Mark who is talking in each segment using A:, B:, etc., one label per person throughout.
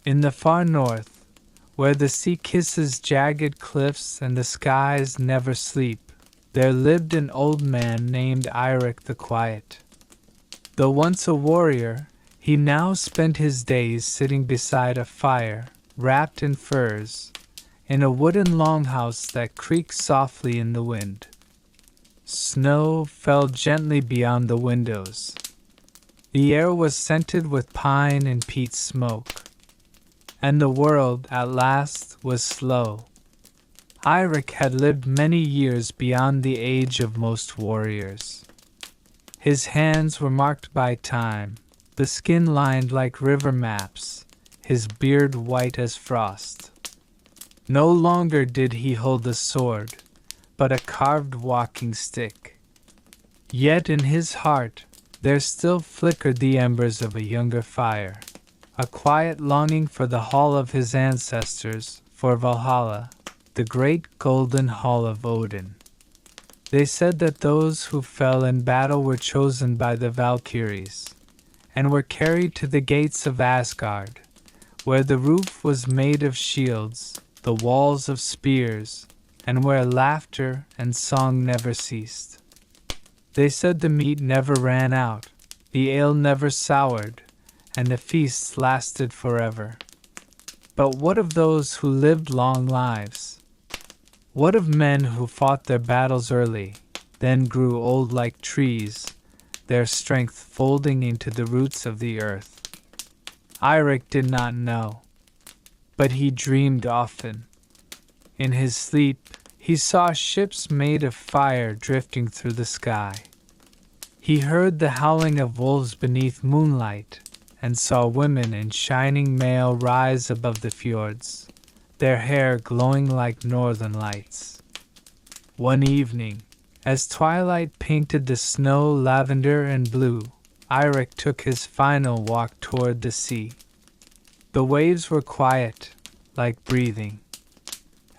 A: In the far north, where the sea kisses jagged cliffs and the skies never sleep, there lived an old man named Eirik the Quiet. Though once a warrior, he now spent his days sitting beside a fire, wrapped in furs, in a wooden longhouse that creaked softly in the wind. Snow fell gently beyond the windows. The air was scented with pine and peat smoke, and the world, at last, was slow. Eirik had lived many years beyond the age of most warriors. His hands were marked by time, the skin lined like river maps, his beard white as frost. No longer did he hold a sword, but a carved walking stick. Yet in his heart there still flickered the embers of a younger fire, a quiet longing for the hall of his ancestors, for Valhalla, the great golden hall of Odin. They said that those who fell in battle were chosen by the Valkyries, and were carried to the gates of Asgard, where the roof was made of shields, the walls of spears, and where laughter and song never ceased. They said the meat never ran out, the ale never soured, and the feasts lasted forever. But what of those who lived long lives? What of men who fought their battles early, then grew old like trees, their strength folding into the roots of the earth? Eirik did not know, but he dreamed often. In his sleep, he saw ships made of fire drifting through the sky. He heard the howling of wolves beneath moonlight, and saw women in shining mail rise above the fjords, their hair glowing like northern lights. One evening, as twilight painted the snow lavender and blue, Eirik took his final walk toward the sea. The waves were quiet, like breathing,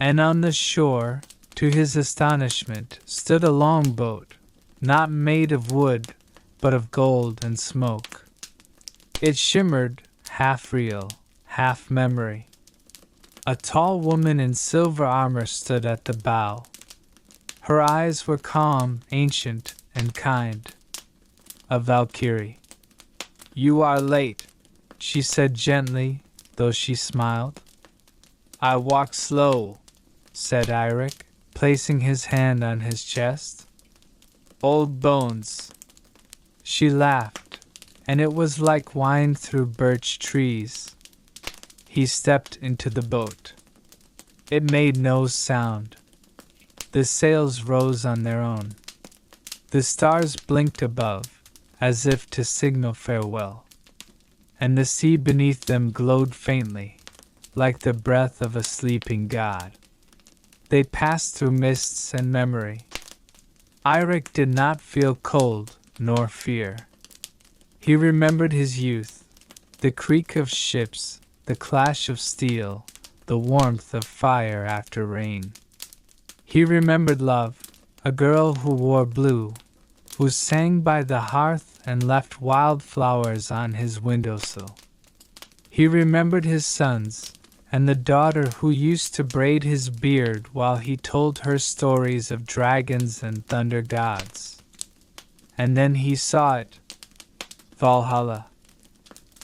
A: and on the shore, to his astonishment, stood a longboat, not made of wood, but of gold and smoke. It shimmered, half real, half memory. A tall woman in silver armor stood at the bow. Her eyes were calm, ancient, and kind. A Valkyrie. "You are late," she said gently, though she smiled. "I walk slow," said Eirik, placing his hand on his chest. "Old bones." She laughed, and it was like wine through birch trees. He stepped into the boat. It made no sound. The sails rose on their own. The stars blinked above, as if to signal farewell, and the sea beneath them glowed faintly, like the breath of a sleeping god. They passed through mists and memory. Eirik did not feel cold nor fear. He remembered his youth, the creak of ships, the clash of steel, the warmth of fire after rain. He remembered love, a girl who wore blue, who sang by the hearth and left wildflowers on his windowsill. He remembered his sons, and the daughter who used to braid his beard while he told her stories of dragons and thunder gods. And then he saw it, Valhalla,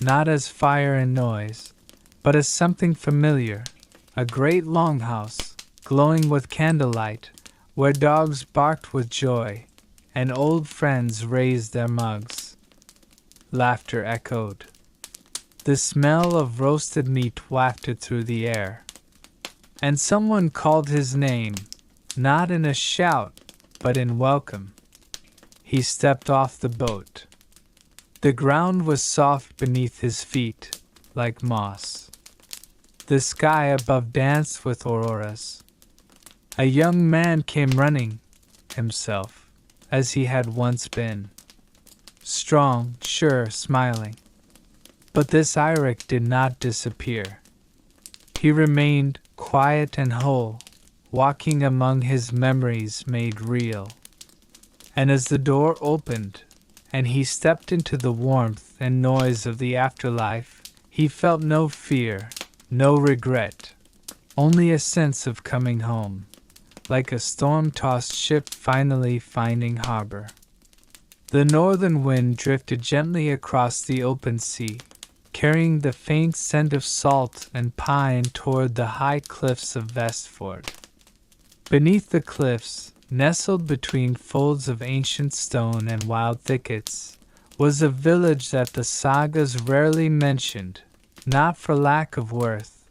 A: not as fire and noise, but as something familiar, a great longhouse, glowing with candlelight, where dogs barked with joy, and old friends raised their mugs. Laughter echoed. The smell of roasted meat wafted through the air. And someone called his name, not in a shout, but in welcome. He stepped off the boat. The ground was soft beneath his feet, like moss. The sky above danced with auroras. A young man came running, himself, as he had once been. Strong, sure, smiling. But this Eirik did not disappear. He remained quiet and whole, walking among his memories made real. And as the door opened, and he stepped into the warmth and noise of the afterlife, he He felt no fear, no regret, only a sense of coming home, like a storm-tossed ship finally finding harbor. The northern wind drifted gently across the open sea, carrying the faint scent of salt and pine toward the high cliffs of Vestfjord. Beneath the cliffs, nestled between folds of ancient stone and wild thickets, was a village that the sagas rarely mentioned, not for lack of worth,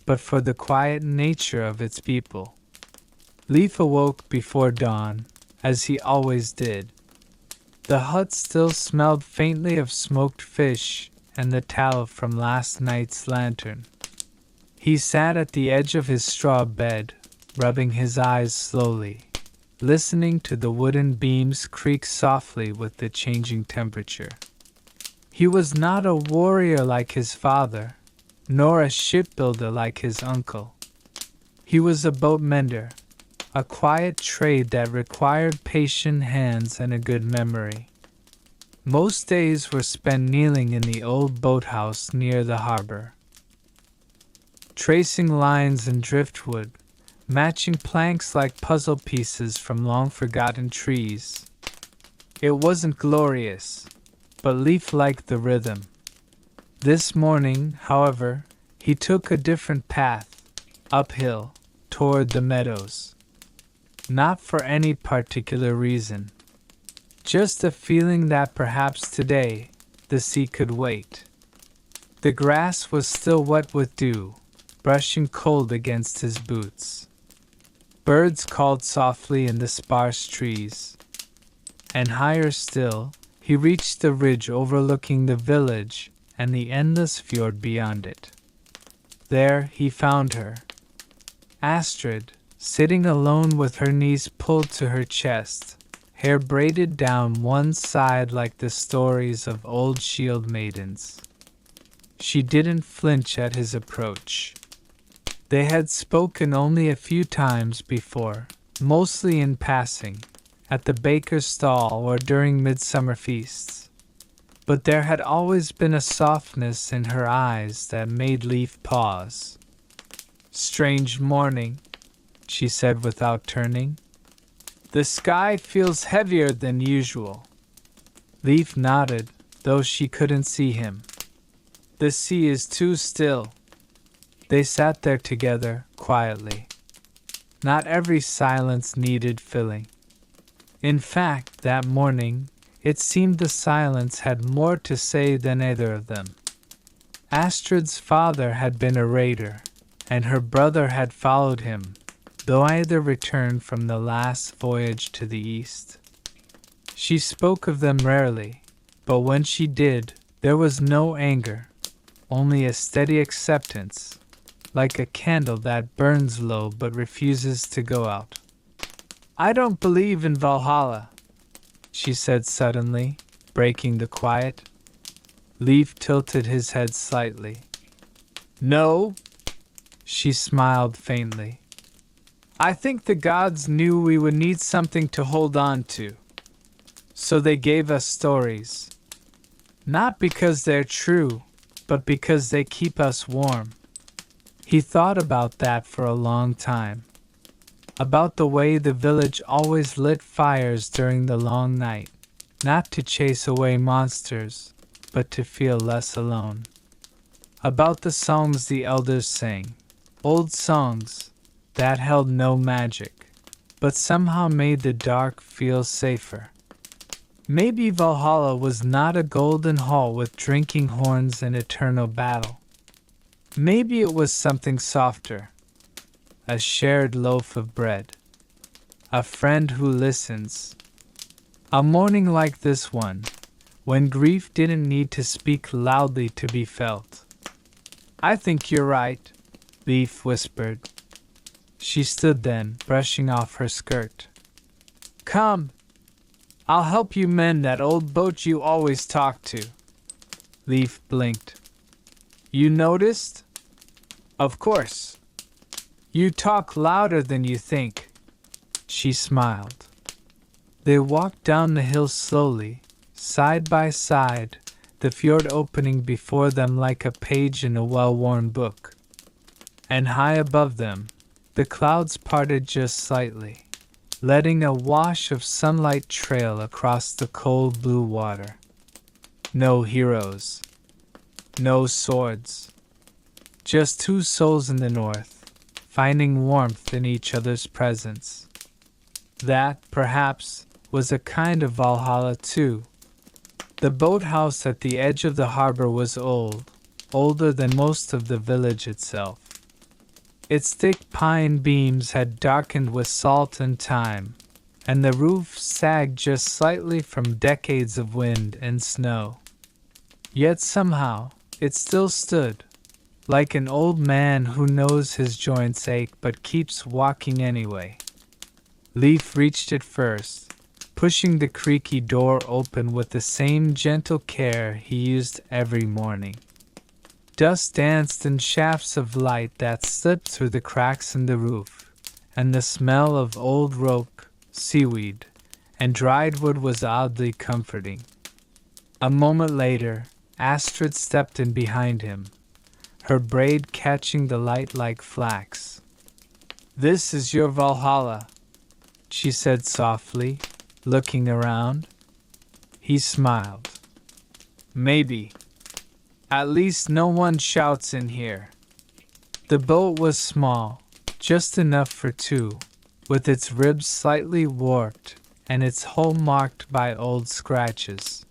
A: but for the quiet nature of its people. Leif awoke before dawn, as he always did. The hut still smelled faintly of smoked fish and the tallow from last night's lantern. He sat at the edge of his straw bed, rubbing his eyes slowly, listening to the wooden beams creak softly with the changing temperature. He was not a warrior like his father, nor a shipbuilder like his uncle. He was a boat mender, a quiet trade that required patient hands and a good memory. Most days were spent kneeling in the old boathouse near the harbor, tracing lines in driftwood, matching planks like puzzle pieces from long-forgotten trees. It wasn't glorious, but Leif liked the rhythm. This morning, however, he took a different path, uphill, toward the meadows. Not for any particular reason. Just a feeling that perhaps today, the sea could wait. The grass was still wet with dew, brushing cold against his boots. Birds called softly in the sparse trees. And higher still, he reached the ridge overlooking the village and the endless fjord beyond it. There he found her, Astrid, sitting alone with her knees pulled to her chest, hair braided down one side like the stories of old shield maidens. She didn't flinch at his approach. They had spoken only a few times before, mostly in passing, at the baker's stall or during midsummer feasts. But there had always been a softness in her eyes that made Leif pause. "Strange morning," she said without turning. "The sky feels heavier than usual." Leif nodded, though she couldn't see him. "The sea is too still." They sat there together, quietly. Not every silence needed filling. In fact, that morning, it seemed the silence had more to say than either of them. Astrid's father had been a raider, and her brother had followed him, though either returned from the last voyage to the east. She spoke of them rarely, but when she did, there was no anger, only a steady acceptance, like a candle that burns low but refuses to go out. "I don't believe in Valhalla," she said suddenly, breaking the quiet. Leif tilted his head slightly. "No?" She smiled faintly. "I think the gods knew we would need something to hold on to. So they gave us stories. Not because they're true, but because they keep us warm." He thought about that for a long time. About the way the village always lit fires during the long night, not to chase away monsters, but to feel less alone. About the songs the elders sang, old songs that held no magic, but somehow made the dark feel safer. Maybe Valhalla was not a golden hall with drinking horns and eternal battle. Maybe it was something softer, a shared loaf of bread, a friend who listens. A morning like this one, when grief didn't need to speak loudly to be felt. "I think you're right," Leif whispered. She stood then, brushing off her skirt. "Come, I'll help you mend that old boat you always talk to." Leif blinked. "You noticed?" "Of course. You talk louder than you think." She smiled. They walked down the hill slowly, side by side, the fjord opening before them like a page in a well-worn book. And high above them, the clouds parted just slightly, letting a wash of sunlight trail across the cold blue water. No heroes. No swords. Just two souls in the north, finding warmth in each other's presence. That, perhaps, was a kind of Valhalla too. The boathouse at the edge of the harbor was old, older than most of the village itself. Its thick pine beams had darkened with salt and time, and the roof sagged just slightly from decades of wind and snow. Yet somehow, it still stood, like an old man who knows his joints ache but keeps walking anyway. Leif reached it first, pushing the creaky door open with the same gentle care he used every morning. Dust danced in shafts of light that slipped through the cracks in the roof, and the smell of old rope, seaweed, and dried wood was oddly comforting. A moment later, Astrid stepped in behind him, her braid catching the light like flax. "This is your Valhalla," she said softly, looking around. He smiled. "Maybe. At least no one shouts in here." The boat was small, just enough for two, with its ribs slightly warped and its hull marked by old scratches.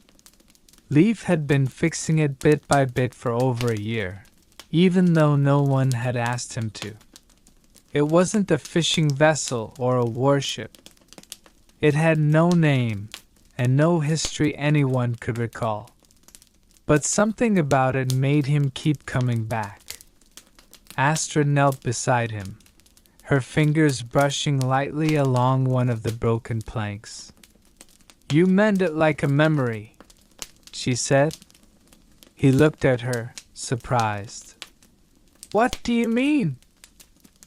A: Leif had been fixing it bit by bit for over a year, even though no one had asked him to. It wasn't a fishing vessel or a warship. It had no name and no history anyone could recall. But something about it made him keep coming back. Astrid knelt beside him, her fingers brushing lightly along one of the broken planks. "You mend it like a memory," she said. He looked at her, surprised. "What do you mean?"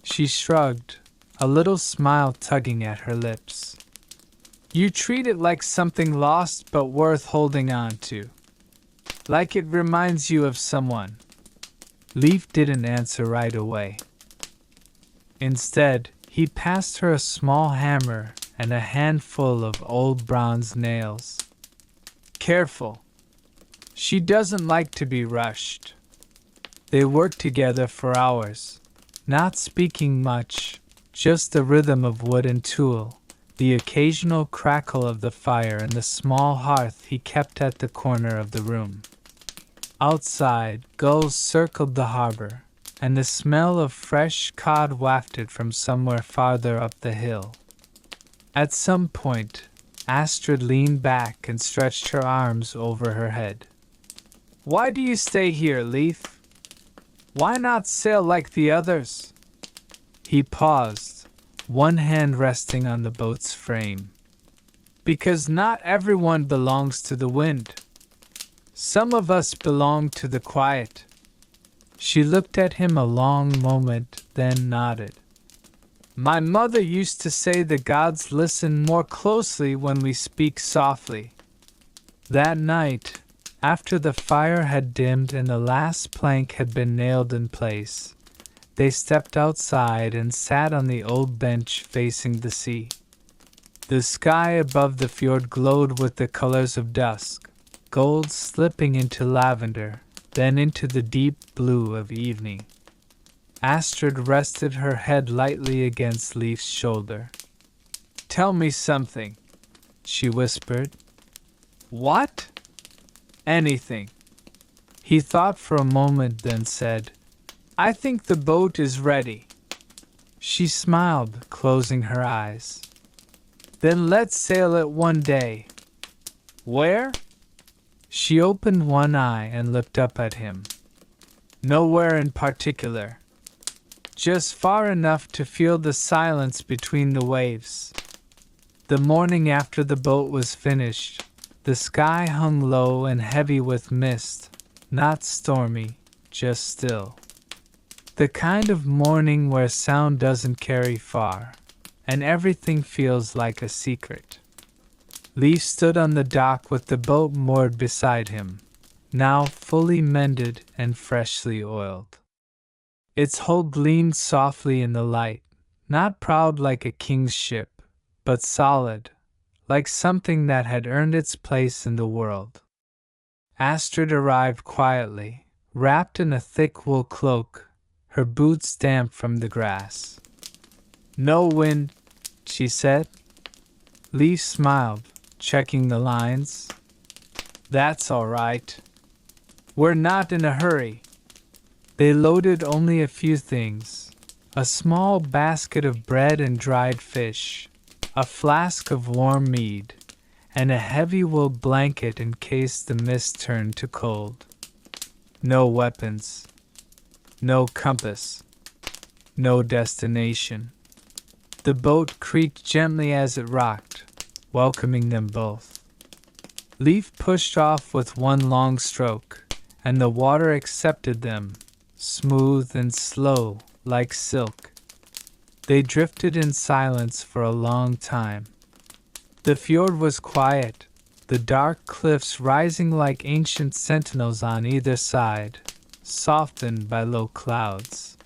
A: She shrugged, a little smile tugging at her lips. "You treat it like something lost but worth holding on to. Like it reminds you of someone." Leif didn't answer right away. Instead, he passed her a small hammer and a handful of old bronze nails. "Careful. She doesn't like to be rushed." They worked together for hours, not speaking much, just the rhythm of wood and tool, the occasional crackle of the fire and the small hearth he kept at the corner of the room. Outside, gulls circled the harbor, and the smell of fresh cod wafted from somewhere farther up the hill. At some point, Astrid leaned back and stretched her arms over her head. "Why do you stay here, Leif? Why not sail like the others?" He paused, one hand resting on the boat's frame. "Because not everyone belongs to the wind. Some of us belong to the quiet." She looked at him a long moment, then nodded. "My mother used to say the gods listen more closely when we speak softly." That night, after the fire had dimmed and the last plank had been nailed in place, they stepped outside and sat on the old bench facing the sea. The sky above the fjord glowed with the colors of dusk, gold slipping into lavender, then into the deep blue of evening. Astrid rested her head lightly against Leif's shoulder. "Tell me something," she whispered. "What?" "Anything." He thought for a moment, then said, "I think the boat is ready." She smiled, closing her eyes. "Then let's sail it one day." "Where?" She opened one eye and looked up at him. "Nowhere in particular. Just far enough to feel the silence between the waves." The morning after the boat was finished, the sky hung low and heavy with mist, not stormy, just still. The kind of morning where sound doesn't carry far, and everything feels like a secret. Leif stood on the dock with the boat moored beside him, now fully mended and freshly oiled. Its hull gleamed softly in the light, not proud like a king's ship, but solid, like something that had earned its place in the world. Astrid arrived quietly, wrapped in a thick wool cloak, her boots damp from the grass. "No wind," she said. Leaf smiled, checking the lines. "That's all right. We're not in a hurry." They loaded only a few things: a small basket of bread and dried fish, a flask of warm mead, and a heavy wool blanket in case the mist turned to cold. No weapons, no compass, no destination. The boat creaked gently as it rocked, welcoming them both. Leaf pushed off with one long stroke, and the water accepted them, smooth and slow, like silk. They drifted in silence for a long time. The fjord was quiet, the dark cliffs rising like ancient sentinels on either side, softened by low clouds.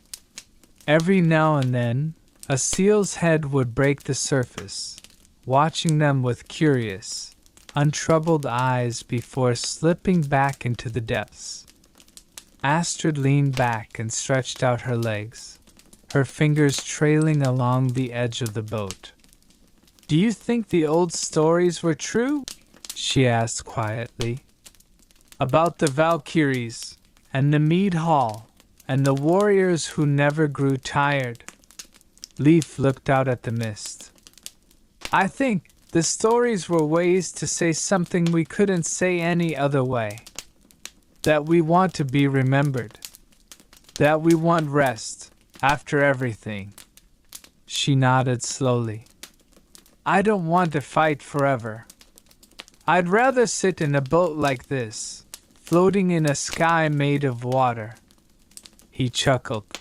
A: Every now and then, a seal's head would break the surface, watching them with curious, untroubled eyes before slipping back into the depths. Astrid leaned back and stretched out her legs, her fingers trailing along the edge of the boat. "Do you think the old stories were true?" she asked quietly. "About the Valkyries, and the mead hall, and the warriors who never grew tired?" Leaf looked out at the mist. "I think the stories were ways to say something we couldn't say any other way. That we want to be remembered. That we want rest, after everything." She nodded slowly. "I don't want to fight forever. I'd rather sit in a boat like this, floating in a sky made of water." He chuckled.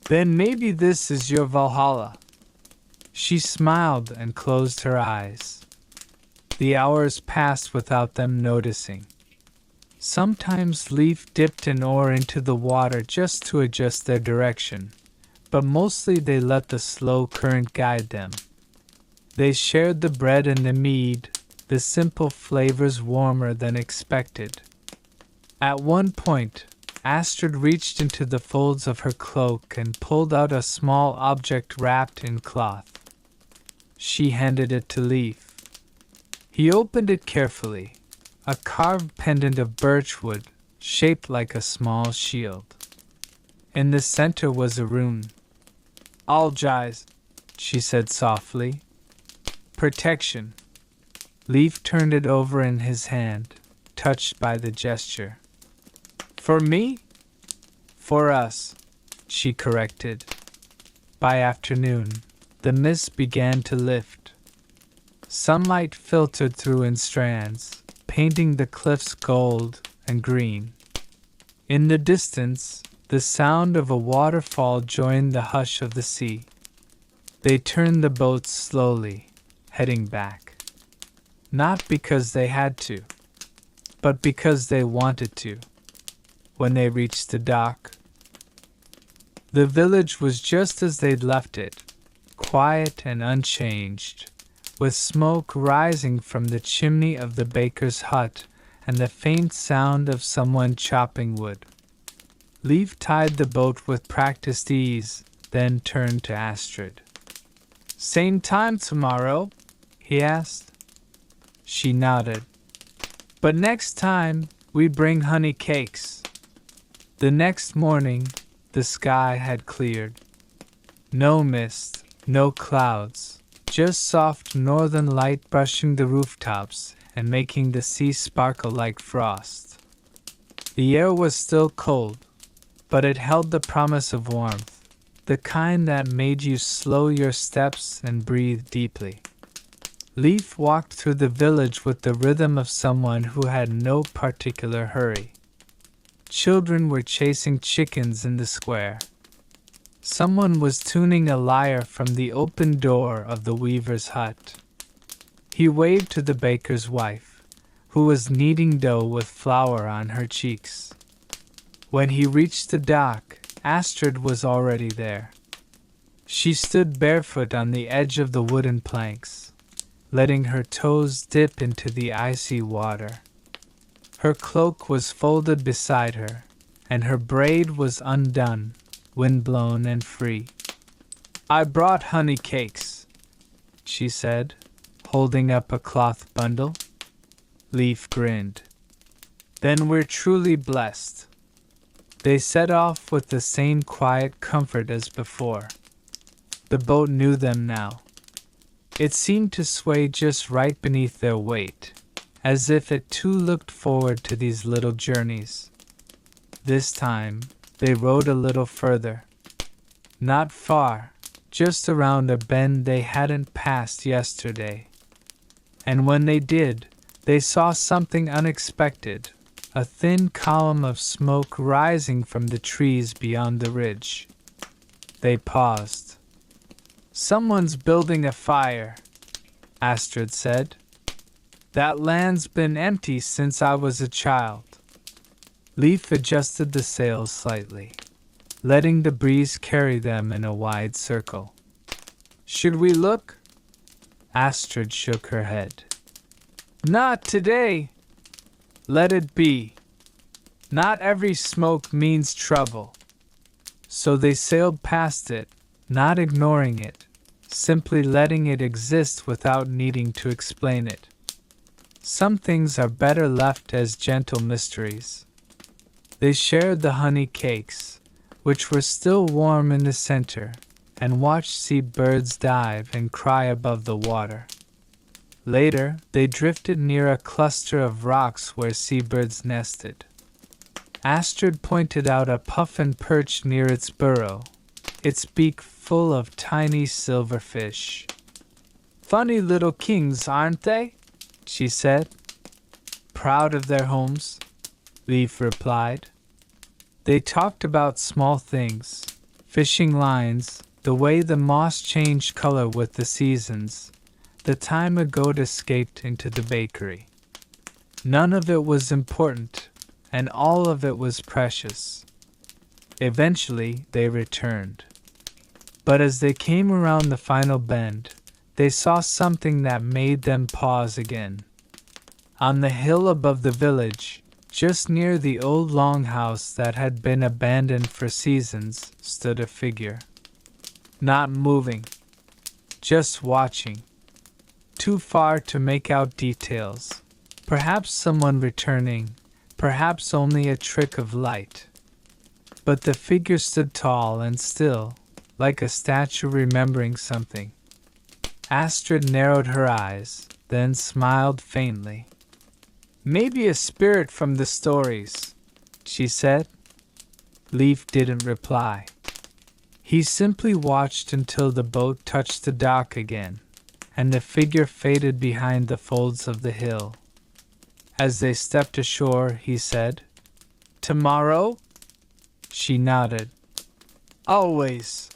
A: "Then maybe this is your Valhalla." She smiled and closed her eyes. The hours passed without them noticing. Sometimes Leaf dipped an oar into the water just to adjust their direction, but mostly they let the slow current guide them. They shared the bread and the mead, the simple flavors warmer than expected. At one point, Astrid reached into the folds of her cloak and pulled out a small object wrapped in cloth. She handed it to Leaf. He opened it carefully, a carved pendant of birchwood, shaped like a small shield. In the center was a rune. "Algize," she said softly. "Protection." Leaf turned it over in his hand, touched by the gesture. "For me?" "For us," she corrected. By afternoon, the mist began to lift. Sunlight filtered through in strands, painting the cliffs gold and green. In the distance, the sound of a waterfall joined the hush of the sea. They turned the boat slowly, heading back. Not because they had to, but because they wanted to. When they reached the dock, the village was just as they'd left it, quiet and unchanged, with smoke rising from the chimney of the baker's hut and the faint sound of someone chopping wood. Leaf tied the boat with practiced ease, then turned to Astrid. "Same time tomorrow?" he asked. She nodded. "But next time, we bring honey cakes." The next morning, the sky had cleared. No mist, no clouds, just soft northern light brushing the rooftops and making the sea sparkle like frost. The air was still cold, but it held the promise of warmth, the kind that made you slow your steps and breathe deeply. Leaf walked through the village with the rhythm of someone who had no particular hurry. Children were chasing chickens in the square. Someone was tuning a lyre from the open door of the weaver's hut. He waved to the baker's wife, who was kneading dough with flour on her cheeks. When he reached the dock, Astrid was already there. She stood barefoot on the edge of the wooden planks, letting her toes dip into the icy water. Her cloak was folded beside her, and her braid was undone, windblown and free. "I brought honey cakes," she said, holding up a cloth bundle. Leif grinned. "Then we're truly blessed." They set off with the same quiet comfort as before. The boat knew them now. It seemed to sway just right beneath their weight, as if it too looked forward to these little journeys. This time, they rowed a little further. Not far, just around a bend they hadn't passed yesterday. And when they did, they saw something unexpected, a thin column of smoke rising from the trees beyond the ridge. They paused. "Someone's building a fire," Astrid said. "That land's been empty since I was a child." Leif adjusted the sails slightly, letting the breeze carry them in a wide circle. "Should we look?" Astrid shook her head. "Not today. Let it be. Not every smoke means trouble." So they sailed past it, not ignoring it, simply letting it exist without needing to explain it. Some things are better left as gentle mysteries. They shared the honey cakes, which were still warm in the center, and watched seabirds dive and cry above the water. Later, they drifted near a cluster of rocks where seabirds nested. Astrid pointed out a puffin perched near its burrow, its beak full of tiny silverfish. "Funny little kings, aren't they?" she said. "Proud of their homes," Leif replied. They talked about small things, fishing lines, the way the moss changed color with the seasons, the time a goat escaped into the bakery. None of it was important, and all of it was precious. Eventually, they returned. But as they came around the final bend, they saw something that made them pause again. On the hill above the village, just near the old longhouse that had been abandoned for seasons, stood a figure. Not moving, just watching. Too far to make out details. Perhaps someone returning, perhaps only a trick of light. But the figure stood tall and still, like a statue remembering something. Astrid narrowed her eyes, then smiled faintly. "Maybe a spirit from the stories," she said. Leif didn't reply. He simply watched until the boat touched the dock again, and the figure faded behind the folds of the hill. As they stepped ashore, he said, "Tomorrow?" She nodded. "Always."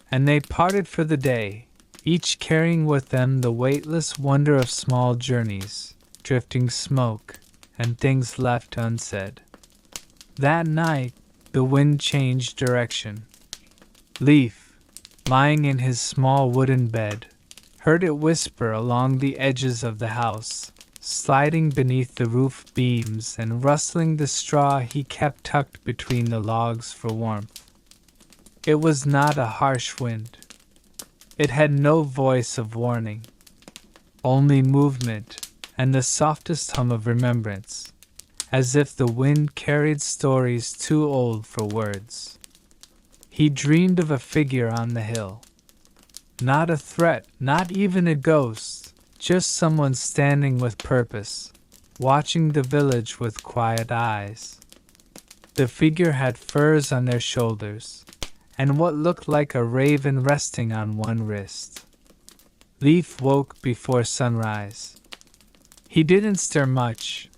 A: And they parted for the day, each carrying with them the weightless wonder of small journeys, drifting smoke, and things left unsaid. That night, the wind changed direction. Leif, lying in his small wooden bed, heard it whisper along the edges of the house, sliding beneath the roof beams and rustling the straw he kept tucked between the logs for warmth. It was not a harsh wind. It had no voice of warning, only movement and the softest hum of remembrance, as if the wind carried stories too old for words. He dreamed of a figure on the hill. Not a threat, not even a ghost, just someone standing with purpose, watching the village with quiet eyes. The figure had furs on their shoulders, and what looked like a raven resting on one wrist. Leif woke before sunrise. He didn't stir much,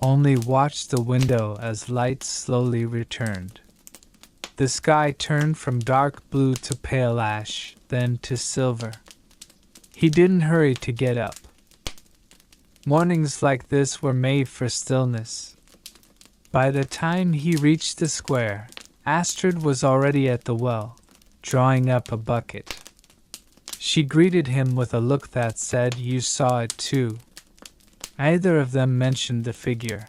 A: only watched the window as light slowly returned. The sky turned from dark blue to pale ash, then to silver. He didn't hurry to get up. Mornings like this were made for stillness. By the time he reached the square, Astrid was already at the well, drawing up a bucket. She greeted him with a look that said, "You saw it too." Neither of them mentioned the figure.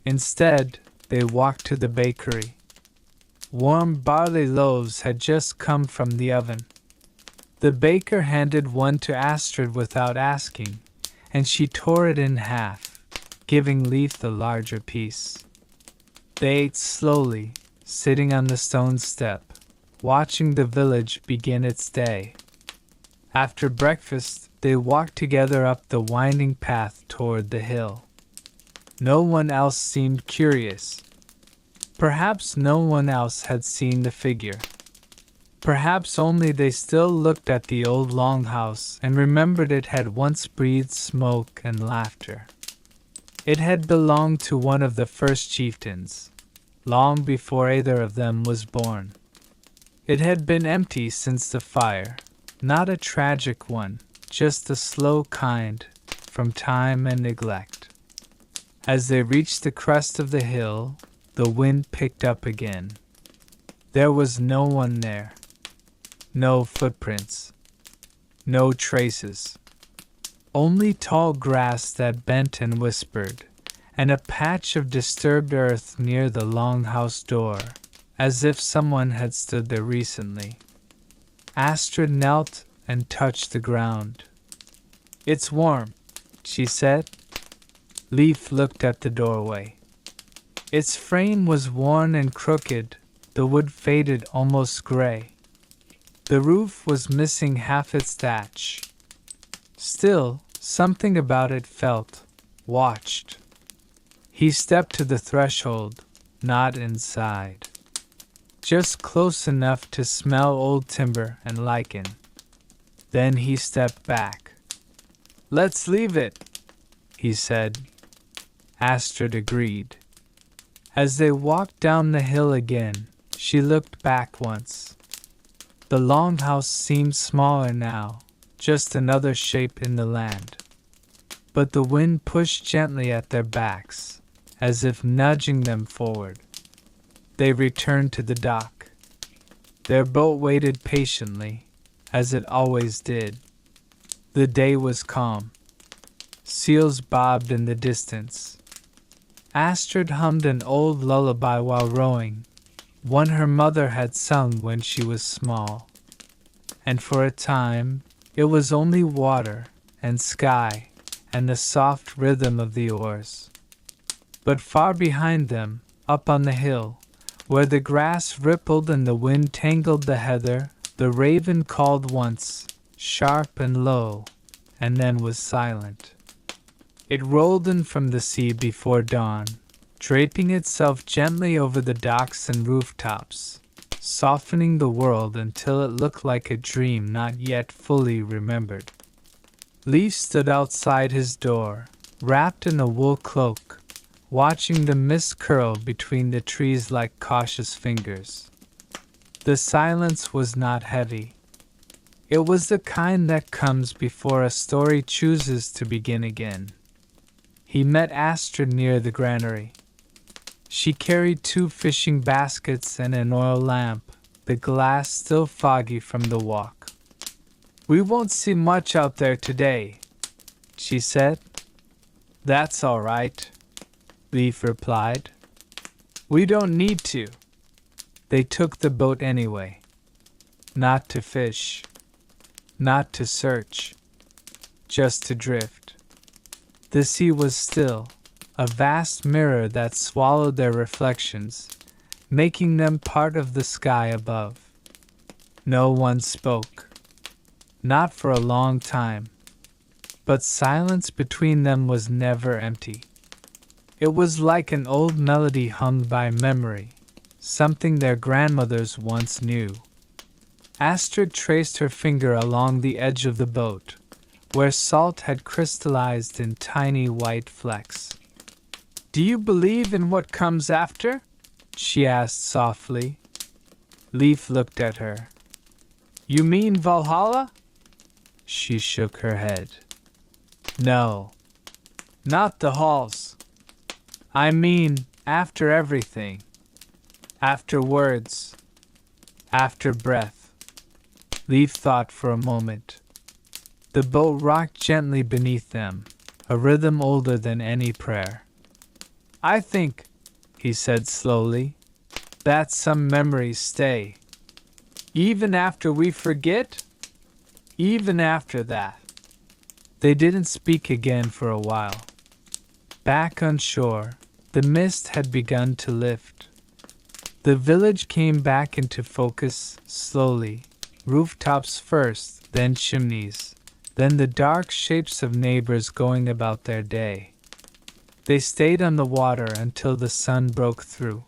A: Instead, they walked to the bakery. Warm barley loaves had just come from the oven. The baker handed one to Astrid without asking, and she tore it in half, giving Leif the larger piece. They ate slowly, sitting on the stone step, watching the village begin its day. After breakfast, they walked together up the winding path toward the hill. No one else seemed curious. Perhaps no one else had seen the figure. Perhaps only they still looked at the old longhouse and remembered it had once breathed smoke and laughter. It had belonged to one of the first chieftains, long before either of them was born. It had been empty since the fire, not a tragic one, just a slow kind, from time and neglect. As they reached the crest of the hill, the wind picked up again. There was no one there. No footprints. No traces. Only tall grass that bent and whispered, and a patch of disturbed earth near the longhouse door, as if someone had stood there recently. Astrid knelt and touched the ground. "It's warm," she said. Leif looked at the doorway. Its frame was worn and crooked, the wood faded almost gray. The roof was missing half its thatch. Still, something about it felt watched. He stepped to the threshold, not inside. Just close enough to smell old timber and lichen. Then he stepped back. "Let's leave it," he said. Astrid agreed. As they walked down the hill again, she looked back once. The longhouse seemed smaller now, just another shape in the land. But the wind pushed gently at their backs, as if nudging them forward. They returned to the dock. Their boat waited patiently, as it always did. The day was calm. Seals bobbed in the distance. Astrid hummed an old lullaby while rowing, one her mother had sung when she was small. And for a time, it was only water and sky and the soft rhythm of the oars. But far behind them, up on the hill, where the grass rippled and the wind tangled the heather, the raven called once, sharp and low, and then was silent. It rolled in from the sea before dawn, draping itself gently over the docks and rooftops, softening the world until it looked like a dream not yet fully remembered. Leif stood outside his door, wrapped in a wool cloak, watching the mist curl between the trees like cautious fingers. The silence was not heavy. It was the kind that comes before a story chooses to begin again. He met Astrid near the granary. She carried 2 fishing baskets and an oil lamp, the glass still foggy from the walk. "We won't see much out there today," she said. "That's all right," Leif replied. "We don't need to." They took the boat anyway. Not to fish. Not to search. Just to drift. The sea was still, a vast mirror that swallowed their reflections, making them part of the sky above. No one spoke. Not for a long time. But silence between them was never empty. It was like an old melody hummed by memory, something their grandmothers once knew. Astrid traced her finger along the edge of the boat, where salt had crystallized in tiny white flecks. "Do you believe in what comes after?" she asked softly. Leif looked at her. "You mean Valhalla?" She shook her head. "No. Not the halls. I mean, after everything. After words. After breath. Leaf thought for a moment. The boat rocked gently beneath them, a rhythm older than any prayer. I think, he said slowly, that some memories stay. Even after we forget? Even after that. They didn't speak again for a while. Back on shore, the mist had begun to lift. The village came back into focus slowly, rooftops first, then chimneys, then the dark shapes of neighbors going about their day. They stayed on the water until the sun broke through.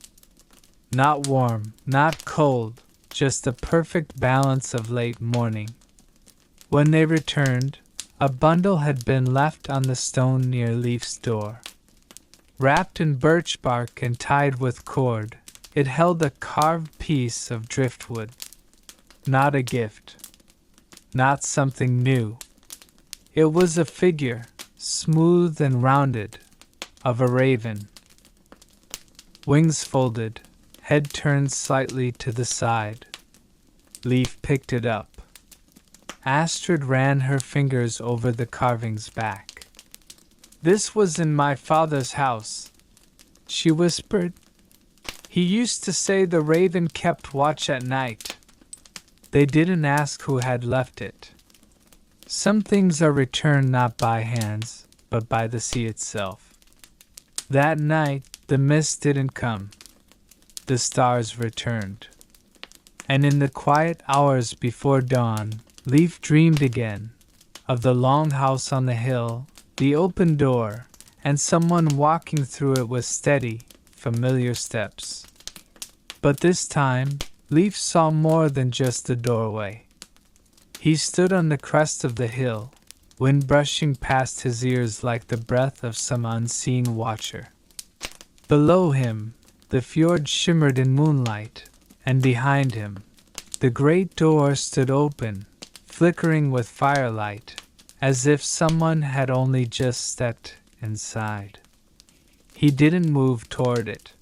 A: Not warm, not cold, just a perfect balance of late morning. When they returned, a bundle had been left on the stone near Leaf's door. Wrapped in birch bark and tied with cord, it held a carved piece of driftwood. Not a gift. Not something new. It was a figure, smooth and rounded, of a raven. Wings folded, head turned slightly to the side. Leaf picked it up. Astrid ran her fingers over the carving's back. This was in my father's house, she whispered. He used to say the raven kept watch at night. They didn't ask who had left it. Some things are returned not by hands, but by the sea itself. That night, the mist didn't come. The stars returned. And in the quiet hours before dawn, Leaf dreamed again of the long house on the hill, the open door, and someone walking through it with steady, familiar steps. But this time, Leaf saw more than just the doorway. He stood on the crest of the hill, wind brushing past his ears like the breath of some unseen watcher. Below him, the fjord shimmered in moonlight, and behind him, the great door stood open, flickering with firelight, as if someone had only just stepped inside. He didn't move toward it.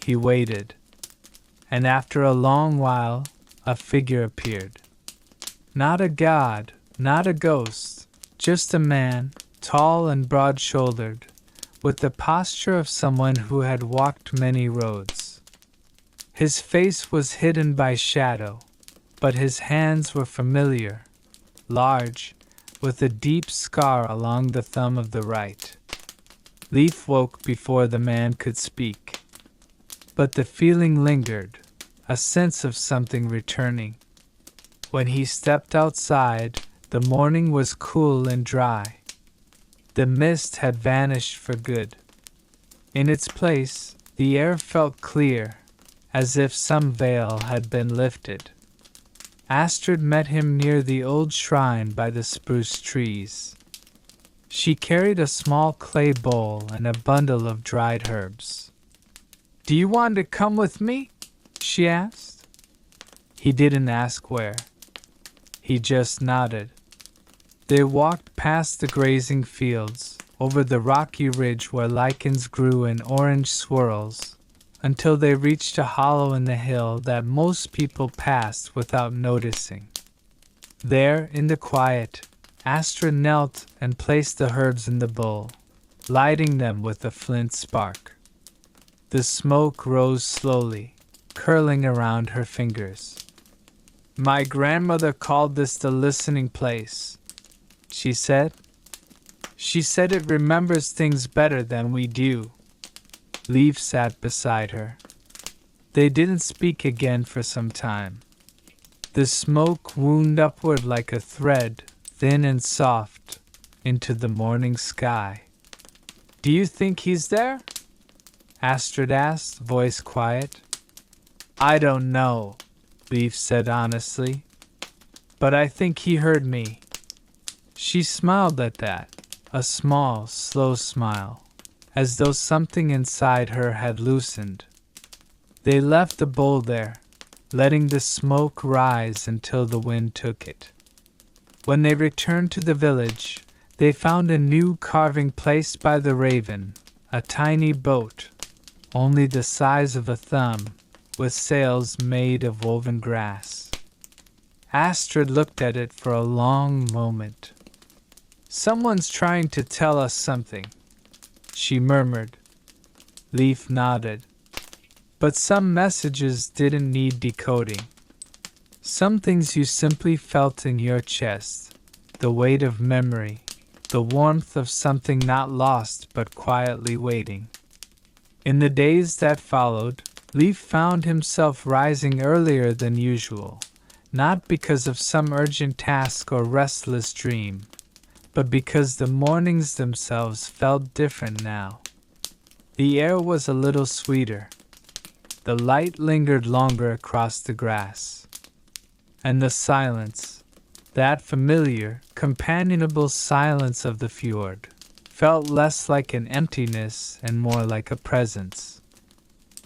A: He waited, and after a long while, a figure appeared. Not a god, not a ghost, just a man, tall and broad-shouldered, with the posture of someone who had walked many roads. His face was hidden by shadow, but his hands were familiar, large, with a deep scar along the thumb of the right. Leaf woke before the man could speak. But the feeling lingered, a sense of something returning. When he stepped outside, the morning was cool and dry. The mist had vanished for good. In its place, the air felt clear, as if some veil had been lifted. Astrid met him near the old shrine by the spruce trees. She carried a small clay bowl and a bundle of dried herbs. "Do you want to come with me?" she asked. He didn't ask where. He just nodded. They walked past the grazing fields, over the rocky ridge where lichens grew in orange swirls, until they reached a hollow in the hill that most people passed without noticing. There, in the quiet, Astrid knelt and placed the herbs in the bowl, lighting them with a flint spark. The smoke rose slowly, curling around her fingers. "My grandmother called this the listening place," she said. "She said it remembers things better than we do." Leaf sat beside her. They didn't speak again for some time. The smoke wound upward like a thread, thin and soft, into the morning sky. "Do you think he's there?" Astrid asked, voice quiet. "I don't know," Leaf said honestly. "But I think he heard me." She smiled at that, a small, slow smile, as though something inside her had loosened. They left the bowl there, letting the smoke rise until the wind took it. When they returned to the village, They found a new carving placed by the raven, a tiny boat, only the size of a thumb, with sails made of woven grass. Astrid looked at it for a long moment. "Someone's trying to tell us something," she murmured. Leif nodded. "But some messages didn't need decoding. Some things you simply felt in your chest, the weight of memory, the warmth of something not lost but quietly waiting." In the days that followed, Leif found himself rising earlier than usual, not because of some urgent task or restless dream, but because the mornings themselves felt different now. The air was a little sweeter. The light lingered longer across the grass. And the silence, that familiar, companionable silence of the fjord, felt less like an emptiness and more like a presence.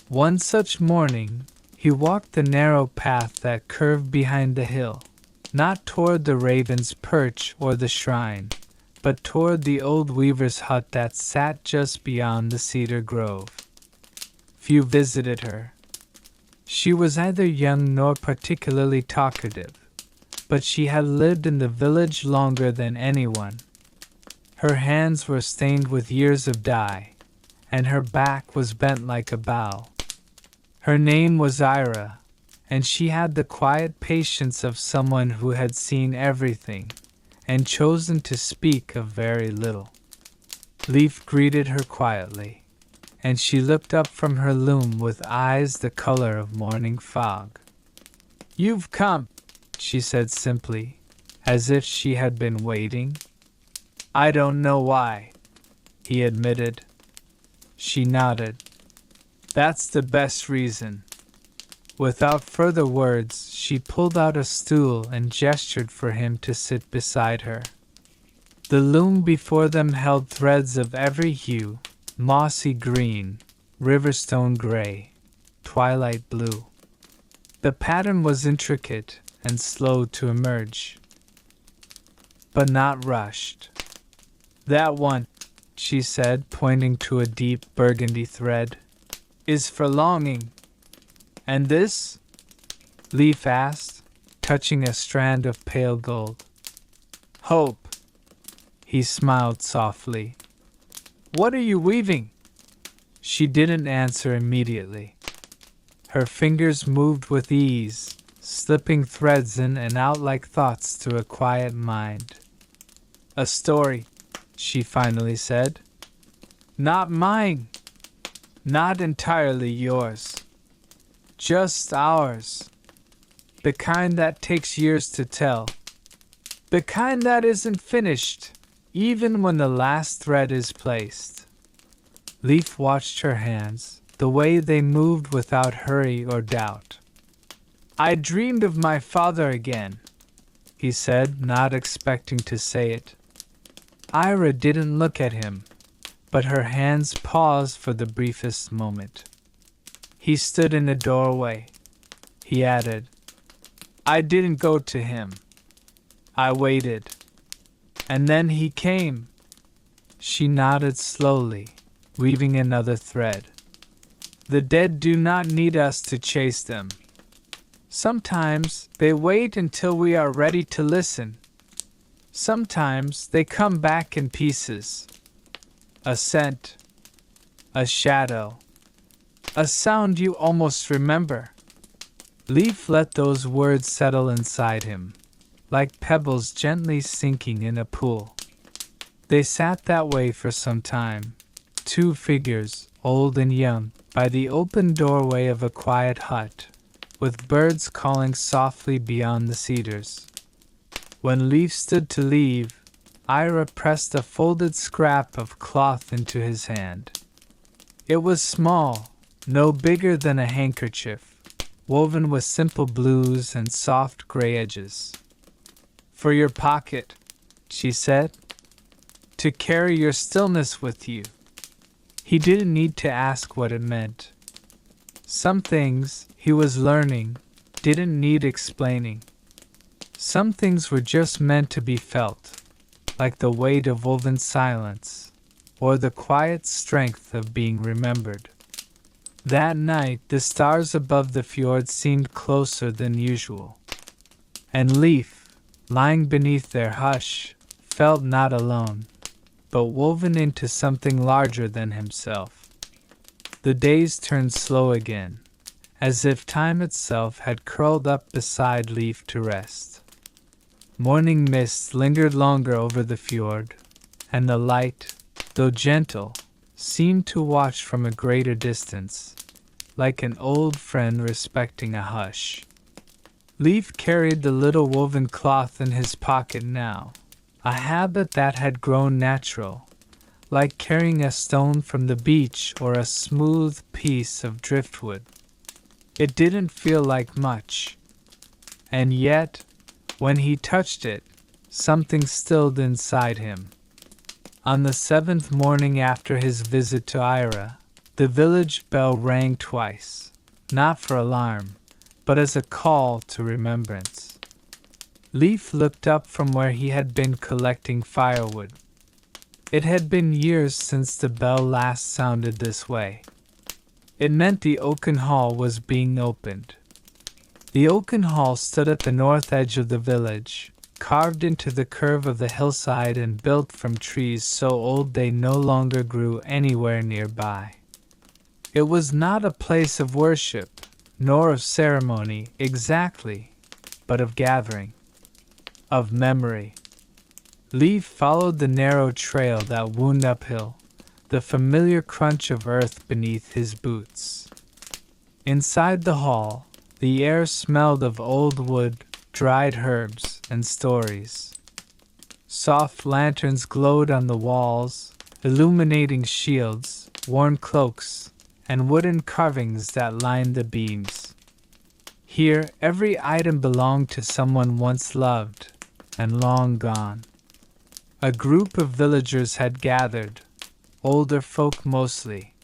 A: One such morning, he walked the narrow path that curved behind the hill, not toward the raven's perch or the shrine, but toward the old weaver's hut that sat just beyond the cedar grove. Few visited her. She was neither young nor particularly talkative, but she had lived in the village longer than anyone. Her hands were stained with years of dye, and her back was bent like a bow. Her name was Ira, and she had the quiet patience of someone who had seen everything, and chosen to speak of very little. Leif greeted her quietly, and she looked up from her loom with eyes the color of morning fog. "You've come," she said simply, as if she had been waiting. "I don't know why," he admitted. She nodded. "That's the best reason." Without further words, she pulled out a stool and gestured for him to sit beside her. The loom before them held threads of every hue: mossy green, riverstone gray, twilight blue. The pattern was intricate and slow to emerge, but not rushed. "That one," she said, pointing to a deep burgundy thread, "is for longing. And this?" Leif asked, touching a strand of pale gold. "Hope." He smiled softly. "What are you weaving?" She didn't answer immediately. Her fingers moved with ease, slipping threads in and out like thoughts to a quiet mind. "A story," she finally said. "Not mine. Not entirely yours. Just ours. The kind that takes years to tell. The kind that isn't finished, even when the last thread is placed." Leif watched her hands, the way they moved without hurry or doubt. "I dreamed of my father again," he said, not expecting to say it. Ira didn't look at him, but her hands paused for the briefest moment. "He stood in the doorway," he added. "I didn't go to him. I waited. And then he came." She nodded slowly, weaving another thread. "The dead do not need us to chase them. Sometimes they wait until we are ready to listen. Sometimes they come back in pieces. A scent, a shadow, a sound you almost remember." Leif let those words settle inside him, like pebbles gently sinking in a pool. They sat that way for some time, two figures, old and young, by the open doorway of a quiet hut, with birds calling softly beyond the cedars. When Leif stood to leave, Ira pressed a folded scrap of cloth into his hand. It was small, no bigger than a handkerchief, woven with simple blues and soft gray edges. "For your pocket," she said, "to carry your stillness with you." He didn't need to ask what it meant. Some things, he was learning, didn't need explaining. Some things were just meant to be felt, like the weight of woven silence, or the quiet strength of being remembered. That night, the stars above the fjord seemed closer than usual, and Leif, lying beneath their hush, felt not alone, but woven into something larger than himself. The days turned slow again, as if time itself had curled up beside Leif to rest. Morning mists lingered longer over the fjord, and the light, though gentle, seemed to watch from a greater distance, like an old friend respecting a hush. Leif carried the little woven cloth in his pocket now, a habit that had grown natural, like carrying a stone from the beach or a smooth piece of driftwood. It didn't feel like much, and yet, when he touched it, something stilled inside him. On the 7th morning after his visit to Ira, the village bell rang twice, not for alarm, but as a call to remembrance. Leif looked up from where he had been collecting firewood. It had been years since the bell last sounded this way. It meant the oaken hall was being opened. The oaken hall stood at the north edge of the village, carved into the curve of the hillside and built from trees so old they no longer grew anywhere nearby. It was not a place of worship, nor of ceremony exactly, but of gathering, of memory. Leif followed the narrow trail that wound uphill, the familiar crunch of earth beneath his boots. Inside the hall, the air smelled of old wood, dried herbs, and stories. Soft lanterns glowed on the walls, illuminating shields, worn cloaks, and wooden carvings that lined the beams. Here, every item belonged to someone once loved and long gone. A group of villagers had gathered, older folk mostly,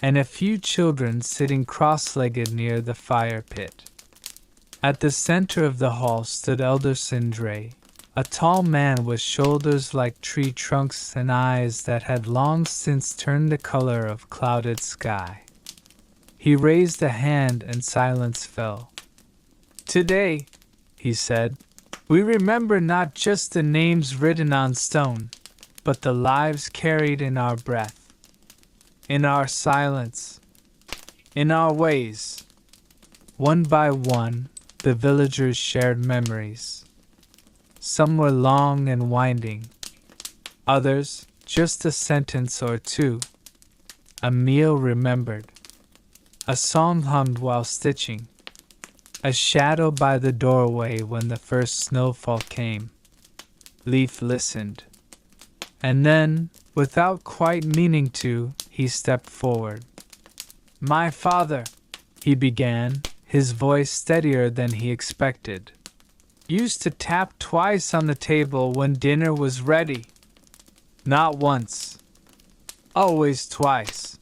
A: and a few children sitting cross-legged near the fire pit. At the center of the hall stood Elder Sindre, a tall man with shoulders like tree trunks and eyes that had long since turned the color of clouded sky. He raised a hand and silence fell. "Today," he said, "we remember not just the names written on stone, but the lives carried in our breath, in our silence, in our ways." One by one, the villagers shared memories. Some were long and winding, others just a sentence or two. A meal remembered, a song hummed while stitching, a shadow by the doorway when the first snowfall came. Leif listened, and then, without quite meaning to, he stepped forward. "My father," he began, his voice steadier than he expected, "used to tap twice on the table when dinner was ready. Not once, always twice.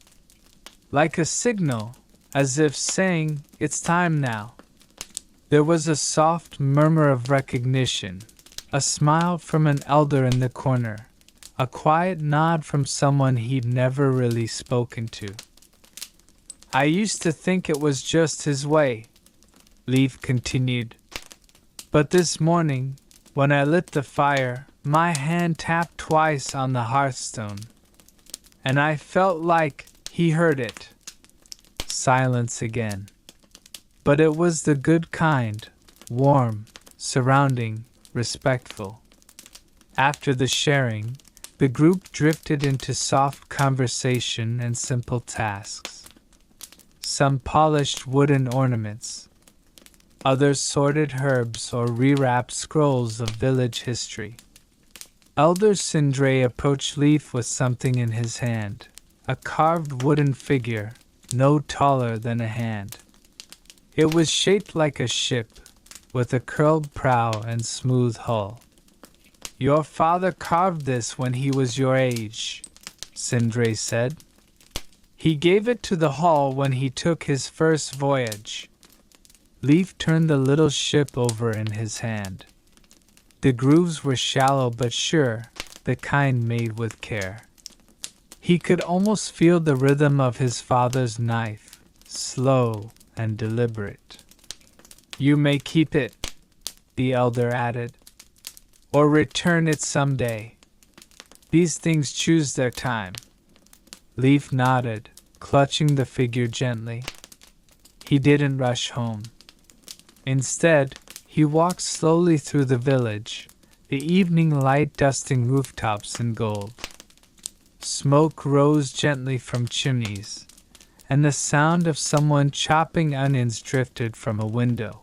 A: Like a signal, as if saying, 'It's time now.'" There was a soft murmur of recognition, a smile from an elder in the corner, a quiet nod from someone he'd never really spoken to. "I used to think it was just his way," Leif continued. "But this morning, when I lit the fire, my hand tapped twice on the hearthstone, and I felt like he heard it." Silence again. But it was the good kind, warm, surrounding, respectful. After the sharing, the group drifted into soft conversation and simple tasks. Some polished wooden ornaments, others sorted herbs or rewrapped scrolls of village history. Elder Sindre approached Leif with something in his hand, a carved wooden figure, no taller than a hand. It was shaped like a ship, with a curled prow and smooth hull. "Your father carved this when he was your age," Sindre said. "He gave it to the hall when he took his first voyage." Leif turned the little ship over in his hand. The grooves were shallow but sure, the kind made with care. He could almost feel the rhythm of his father's knife, slow and deliberate. "You may keep it," the elder added, "or return it someday. These things choose their time." Leaf nodded, clutching the figure gently. He didn't rush home. Instead, he walked slowly through the village, the evening light dusting rooftops in gold. Smoke rose gently from chimneys, and the sound of someone chopping onions drifted from a window.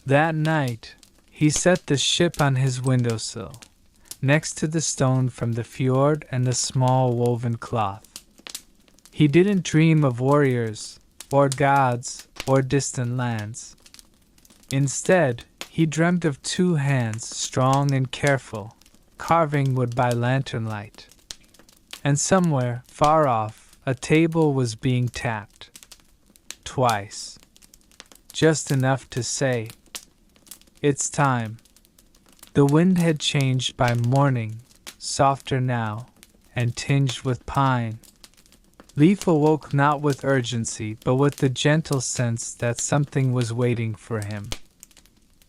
A: That night, he set the ship on his windowsill, next to the stone from the fjord and the small woven cloth. He didn't dream of warriors, or gods, or distant lands. Instead, he dreamt of two hands, strong and careful, carving wood by lantern light. And somewhere, far off, a table was being tapped. Twice. Just enough to say, "It's time." The wind had changed by morning, softer now, and tinged with pine. Leaf awoke not with urgency, but with the gentle sense that something was waiting for him.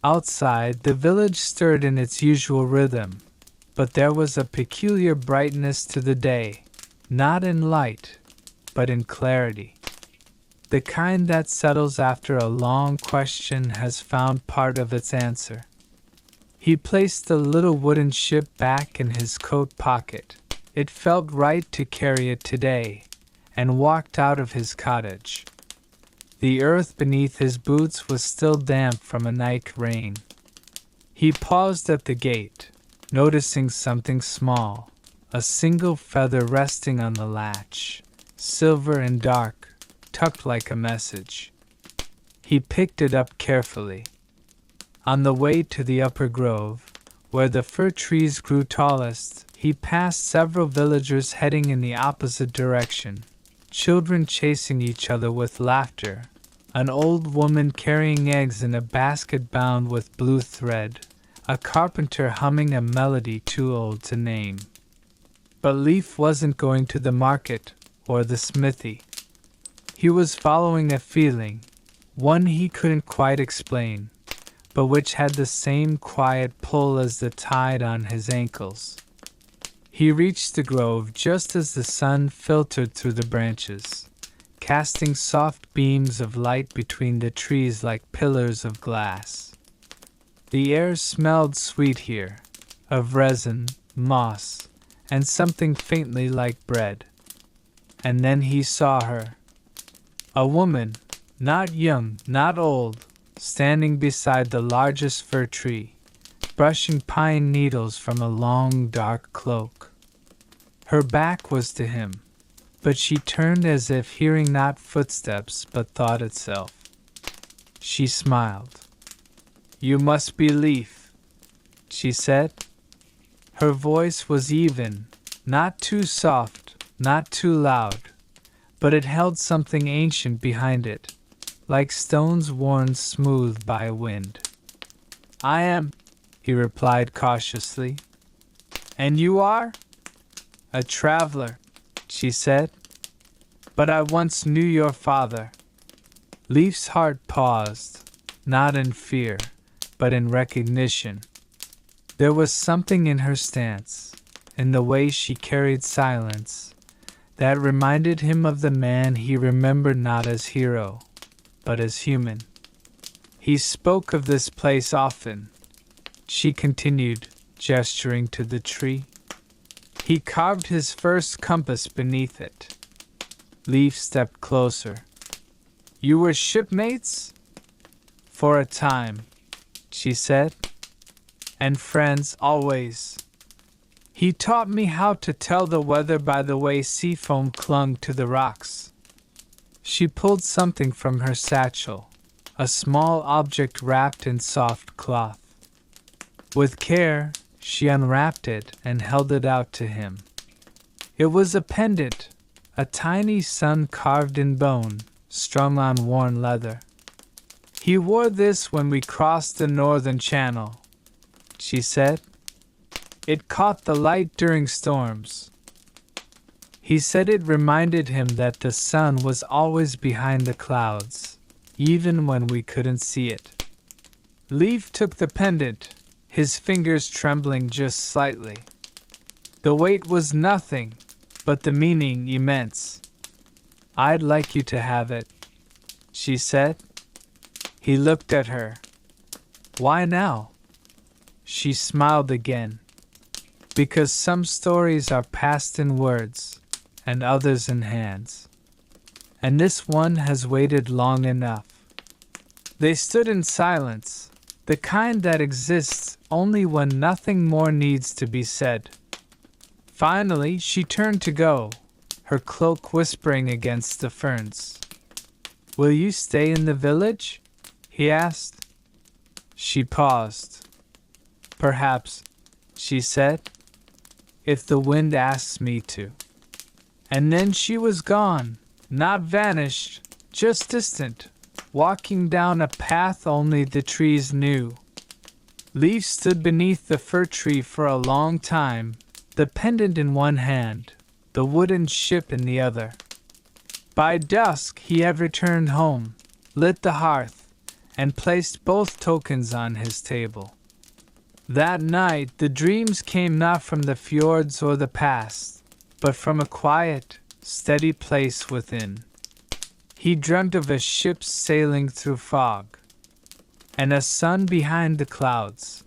A: Outside, the village stirred in its usual rhythm, but there was a peculiar brightness to the day, not in light, but in clarity. The kind that settles after a long question has found part of its answer. He placed the little wooden ship back in his coat pocket. It felt right to carry it today, and walked out of his cottage. The earth beneath his boots was still damp from a night rain. He paused at the gate, noticing something small, a single feather resting on the latch, silver and dark, tucked like a message. He picked it up carefully. On the way to the upper grove, where the fir trees grew tallest, he passed several villagers heading in the opposite direction. Children chasing each other with laughter, an old woman carrying eggs in a basket bound with blue thread, a carpenter humming a melody too old to name. But Leaf wasn't going to the market or the smithy. He was following a feeling, one he couldn't quite explain, but which had the same quiet pull as the tide on his ankles. He reached the grove just as the sun filtered through the branches, casting soft beams of light between the trees like pillars of glass. The air smelled sweet here, of resin, moss, and something faintly like bread. And then he saw her. A woman, not young, not old, standing beside the largest fir tree, brushing pine needles from a long dark cloak. Her back was to him, but she turned as if hearing not footsteps but thought itself. She smiled. "You must be Leaf," she said. Her voice was even, not too soft, not too loud, but it held something ancient behind it, like stones worn smooth by a wind. "I am," he replied cautiously. "And you are?" "A traveler," she said. "But I once knew your father." Leaf's heart paused, not in fear, but in recognition. There was something in her stance, in the way she carried silence, that reminded him of the man he remembered not as hero, but as human. "He spoke of this place often," she continued, gesturing to the tree. "He carved his first compass beneath it." Leaf stepped closer. "You were shipmates?" "For a time," she said. "And friends always. He taught me how to tell the weather by the way sea foam clung to the rocks." She pulled something from her satchel, a small object wrapped in soft cloth. With care, she unwrapped it and held it out to him. It was a pendant, a tiny sun carved in bone, strung on worn leather. "He wore this when we crossed the northern channel," she said. It caught the light during storms. He said it reminded him that the sun was always behind the clouds, even when we couldn't see it. Leaf took the pendant, his fingers trembling just slightly. The weight was nothing, but the meaning immense. "I'd like you to have it," she said. He looked at her. "Why now?" She smiled again. "Because some stories are passed in words, and others in hands. And this one has waited long enough." They stood in silence, the kind that exists only when nothing more needs to be said. Finally, she turned to go, her cloak whispering against the ferns. "Will you stay in the village?" he asked. She paused. "Perhaps," she said, "if the wind asks me to." And then she was gone, not vanished, just distant, walking down a path only the trees knew. Leaf stood beneath the fir tree for a long time, the pendant in one hand, the wooden ship in the other. By dusk he had returned home, lit the hearth, and placed both tokens on his table. That night the dreams came not from the fjords or the past, but from a quiet, steady place within. He dreamt of a ship sailing through fog, and a sun behind the clouds,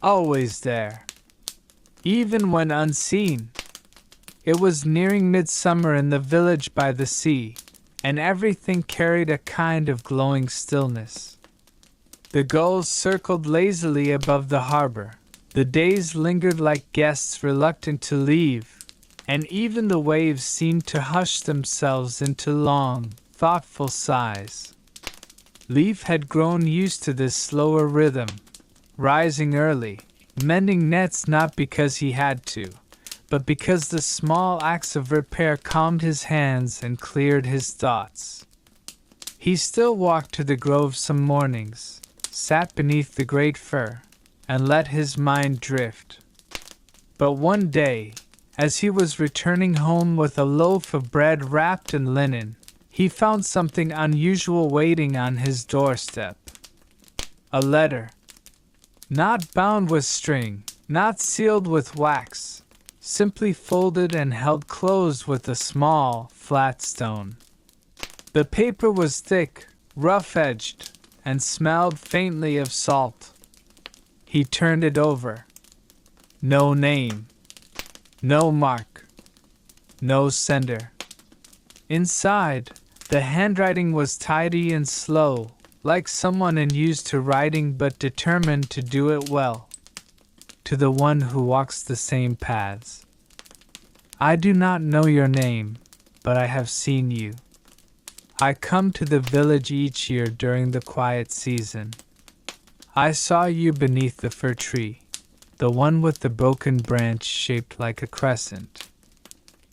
A: always there, even when unseen. It was nearing midsummer in the village by the sea, and everything carried a kind of glowing stillness. The gulls circled lazily above the harbor, the days lingered like guests reluctant to leave, and even the waves seemed to hush themselves into long, thoughtful sighs. Leaf had grown used to this slower rhythm, rising early, mending nets not because he had to, but because the small acts of repair calmed his hands and cleared his thoughts. He still walked to the grove some mornings, sat beneath the great fir, and let his mind drift. But one day, as he was returning home with a loaf of bread wrapped in linen, he found something unusual waiting on his doorstep. A letter. Not bound with string, not sealed with wax, simply folded and held closed with a small, flat stone. The paper was thick, rough-edged, and smelled faintly of salt. He turned it over. No name. No mark. No sender. Inside, the handwriting was tidy and slow, like someone unused to writing but determined to do it well. To the one who walks the same paths. "I do not know your name, but I have seen you. I come to the village each year during the quiet season. I saw you beneath the fir tree, the one with the broken branch shaped like a crescent.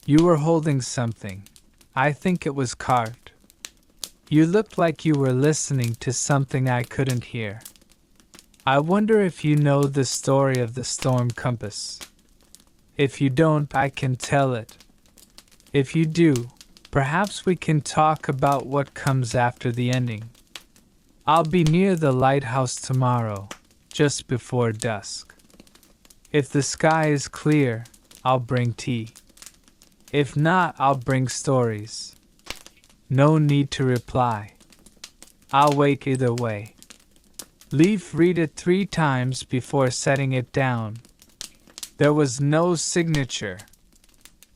A: You were holding something. I think it was carved. You looked like you were listening to something I couldn't hear. I wonder if you know the story of the storm compass. If you don't, I can tell it. If you do, perhaps we can talk about what comes after the ending. I'll be near the lighthouse tomorrow, just before dusk. If the sky is clear, I'll bring tea. If not, I'll bring stories. No need to reply. I'll wait either way." Leaf read it 3 times before setting it down. There was no signature,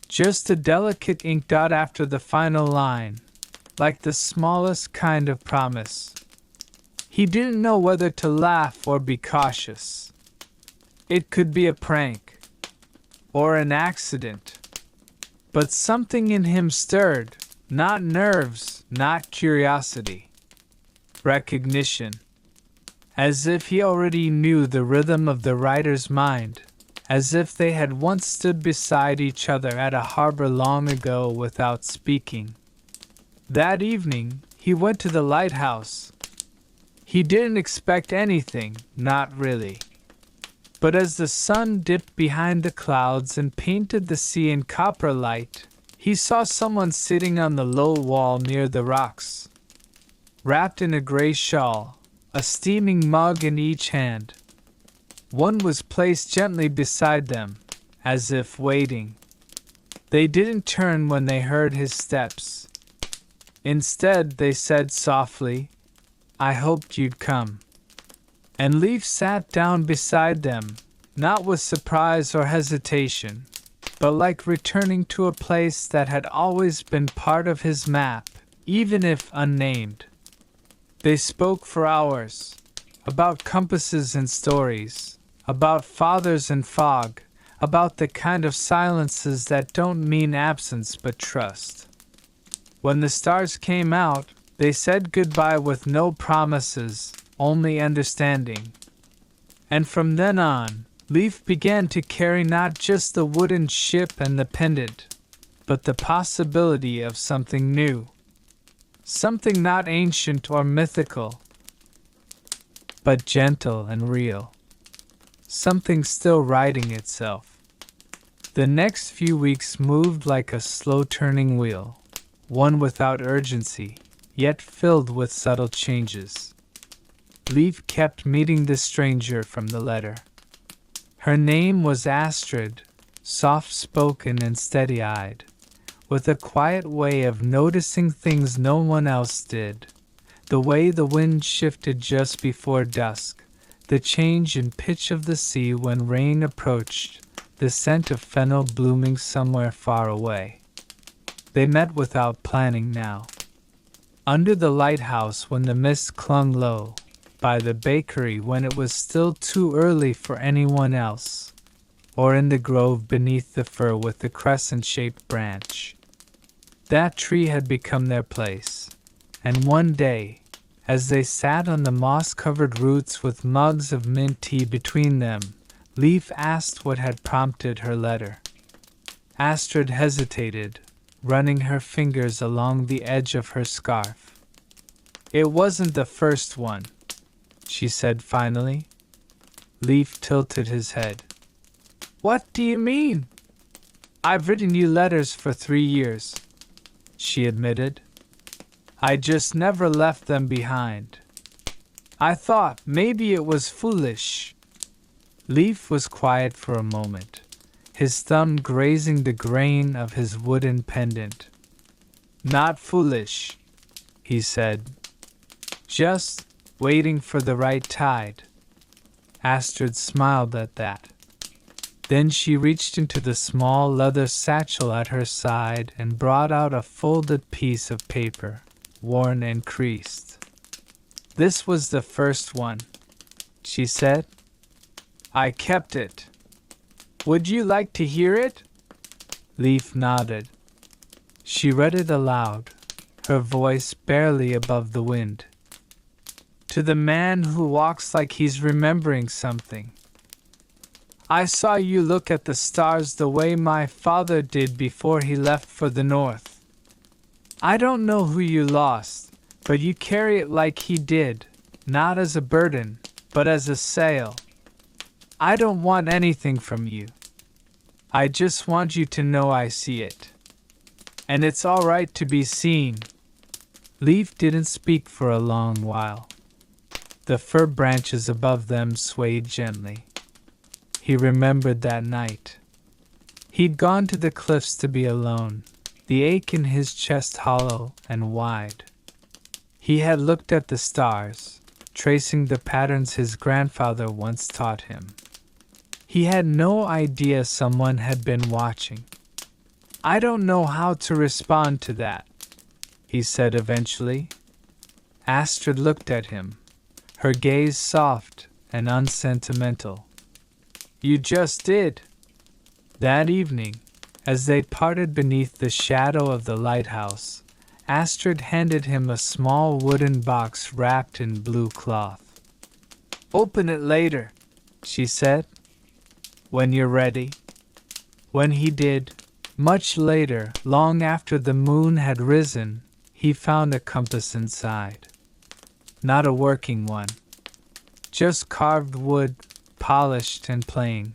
A: just a delicate ink dot after the final line, like the smallest kind of promise. He didn't know whether to laugh or be cautious. It could be a prank, or an accident. But something in him stirred, not nerves, not curiosity. Recognition. As if he already knew the rhythm of the writer's mind, as if they had once stood beside each other at a harbor long ago without speaking. That evening, he went to the lighthouse. He didn't expect anything, not really. But as the sun dipped behind the clouds and painted the sea in copper light, he saw someone sitting on the low wall near the rocks. Wrapped in a gray shawl, a steaming mug in each hand. One was placed gently beside them, as if waiting. They didn't turn when they heard his steps. Instead, they said softly, "I hoped you'd come." And Leif sat down beside them, not with surprise or hesitation, but like returning to a place that had always been part of his map, even if unnamed. They spoke for hours, about compasses and stories, about fathers and fog, about the kind of silences that don't mean absence but trust. When the stars came out, they said goodbye with no promises, only understanding. And from then on, Leif began to carry not just the wooden ship and the pendant, but the possibility of something new. Something not ancient or mythical, but gentle and real. Something still righting itself. The next few weeks moved like a slow-turning wheel, one without urgency, yet filled with subtle changes. Leif kept meeting the stranger from the letter. Her name was Astrid, soft-spoken and steady-eyed, with a quiet way of noticing things no one else did. The way the wind shifted just before dusk, the change in pitch of the sea when rain approached, the scent of fennel blooming somewhere far away. They met without planning now. Under the lighthouse when the mist clung low, by the bakery when it was still too early for anyone else, or in the grove beneath the fir with the crescent-shaped branch. That tree had become their place, and one day, as they sat on the moss-covered roots with mugs of mint tea between them, Leif asked what had prompted her letter. Astrid hesitated, running her fingers along the edge of her scarf. "It wasn't the first one," she said finally. Leif tilted his head. "What do you mean?" "I've written you letters for 3 years," she admitted. "I just never left them behind. I thought maybe it was foolish." Leif was quiet for a moment, his thumb grazing the grain of his wooden pendant. "Not foolish," he said. "Just waiting for the right tide." Astrid smiled at that. Then she reached into the small leather satchel at her side and brought out a folded piece of paper, worn and creased. "This was the first one," she said. "I kept it. Would you like to hear it?" Leif nodded. She read it aloud, her voice barely above the wind. "To the man who walks like he's remembering something. I saw you look at the stars the way my father did before he left for the north. I don't know who you lost, but you carry it like he did, not as a burden, but as a sail. I don't want anything from you. I just want you to know I see it. And it's all right to be seen." Leif didn't speak for a long while. The fir branches above them swayed gently. He remembered that night. He'd gone to the cliffs to be alone, the ache in his chest hollow and wide. He had looked at the stars, tracing the patterns his grandfather once taught him. He had no idea someone had been watching. "I don't know how to respond to that," he said eventually. Astrid looked at him, her gaze soft and unsentimental. "You just did." That evening, as they parted beneath the shadow of the lighthouse, Astrid handed him a small wooden box wrapped in blue cloth. "Open it later," she said, "when you're ready." When he did, much later, long after the moon had risen, he found a compass inside. Not a working one. Just carved wood, polished and plain,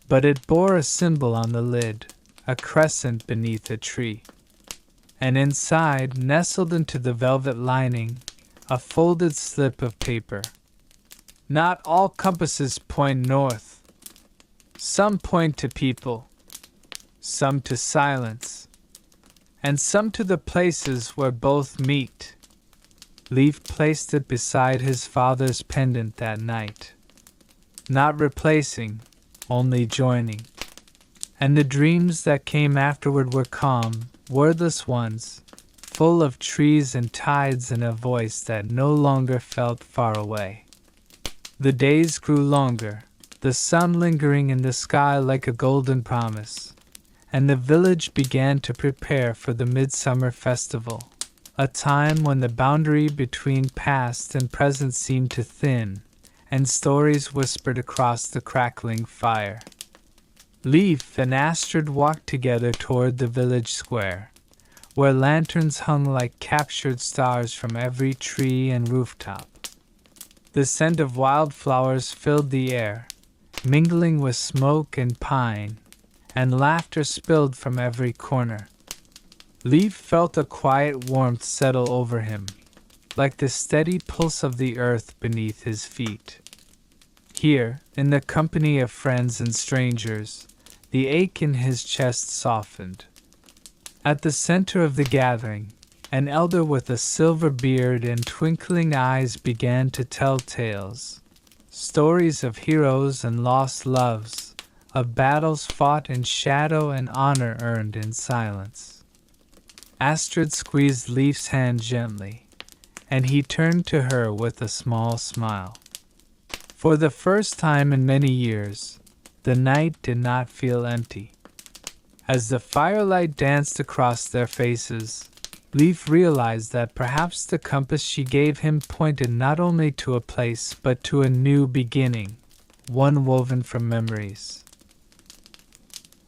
A: but it bore a symbol on the lid, a crescent beneath a tree. And inside, nestled into the velvet lining, a folded slip of paper. Not all compasses point north. Some point to people, some to silence, and some to the places where both meet. Leaf placed it beside his father's pendant that night, not replacing, only joining. And the dreams that came afterward were calm, wordless ones, full of trees and tides and a voice that no longer felt far away. The days grew longer, the sun lingering in the sky like a golden promise, and the village began to prepare for the midsummer festival, a time when the boundary between past and present seemed to thin, and stories whispered across the crackling fire. Leaf and Astrid walked together toward the village square, where lanterns hung like captured stars from every tree and rooftop. The scent of wildflowers filled the air, mingling with smoke and pine, and laughter spilled from every corner. Leaf felt a quiet warmth settle over him, like the steady pulse of the earth beneath his feet. Here, in the company of friends and strangers, the ache in his chest softened. At the center of the gathering, an elder with a silver beard and twinkling eyes began to tell tales, stories of heroes and lost loves, of battles fought in shadow and honor earned in silence. Astrid squeezed Leaf's hand gently, and he turned to her with a small smile. For the first time in many years, the night did not feel empty. As the firelight danced across their faces, Leaf realized that perhaps the compass she gave him pointed not only to a place but to a new beginning, one woven from memories,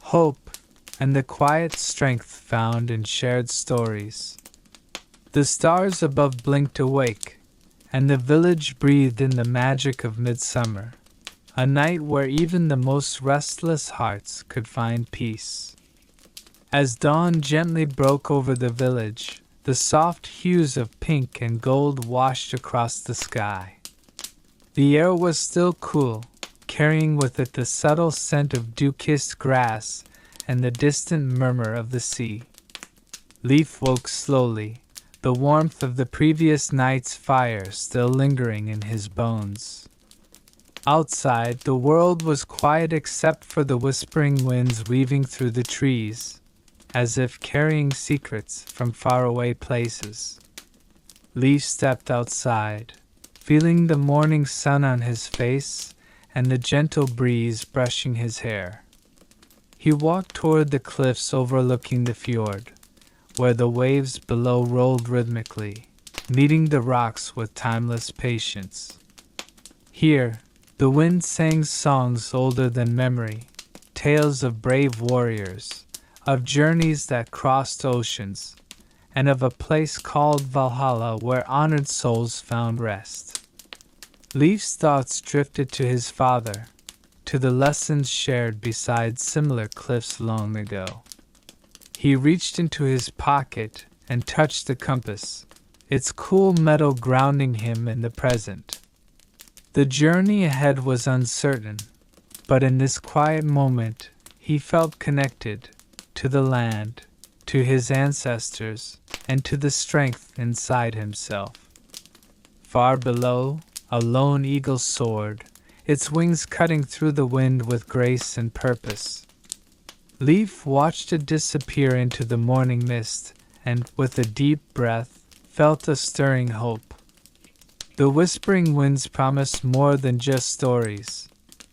A: hope, and the quiet strength found in shared stories. The stars above blinked awake, and the village breathed in the magic of midsummer, a night where even the most restless hearts could find peace. As dawn gently broke over the village, the soft hues of pink and gold washed across the sky. The air was still cool, carrying with it the subtle scent of dew-kissed grass and the distant murmur of the sea. Leaf woke slowly, the warmth of the previous night's fire still lingering in his bones. Outside, the world was quiet except for the whispering winds weaving through the trees, as if carrying secrets from faraway places. Leaf stepped outside, feeling the morning sun on his face and the gentle breeze brushing his hair. He walked toward the cliffs overlooking the fjord, where the waves below rolled rhythmically, meeting the rocks with timeless patience. Here, the wind sang songs older than memory, tales of brave warriors, of journeys that crossed oceans, and of a place called Valhalla where honored souls found rest. Leaf's thoughts drifted to his father, to the lessons shared beside similar cliffs long ago. He reached into his pocket and touched the compass, its cool metal grounding him in the present. The journey ahead was uncertain, but in this quiet moment he felt connected to the land, to his ancestors, and to the strength inside himself. Far below, a lone eagle soared, its wings cutting through the wind with grace and purpose. Leaf watched it disappear into the morning mist, and, with a deep breath, felt a stirring hope. The whispering winds promised more than just stories.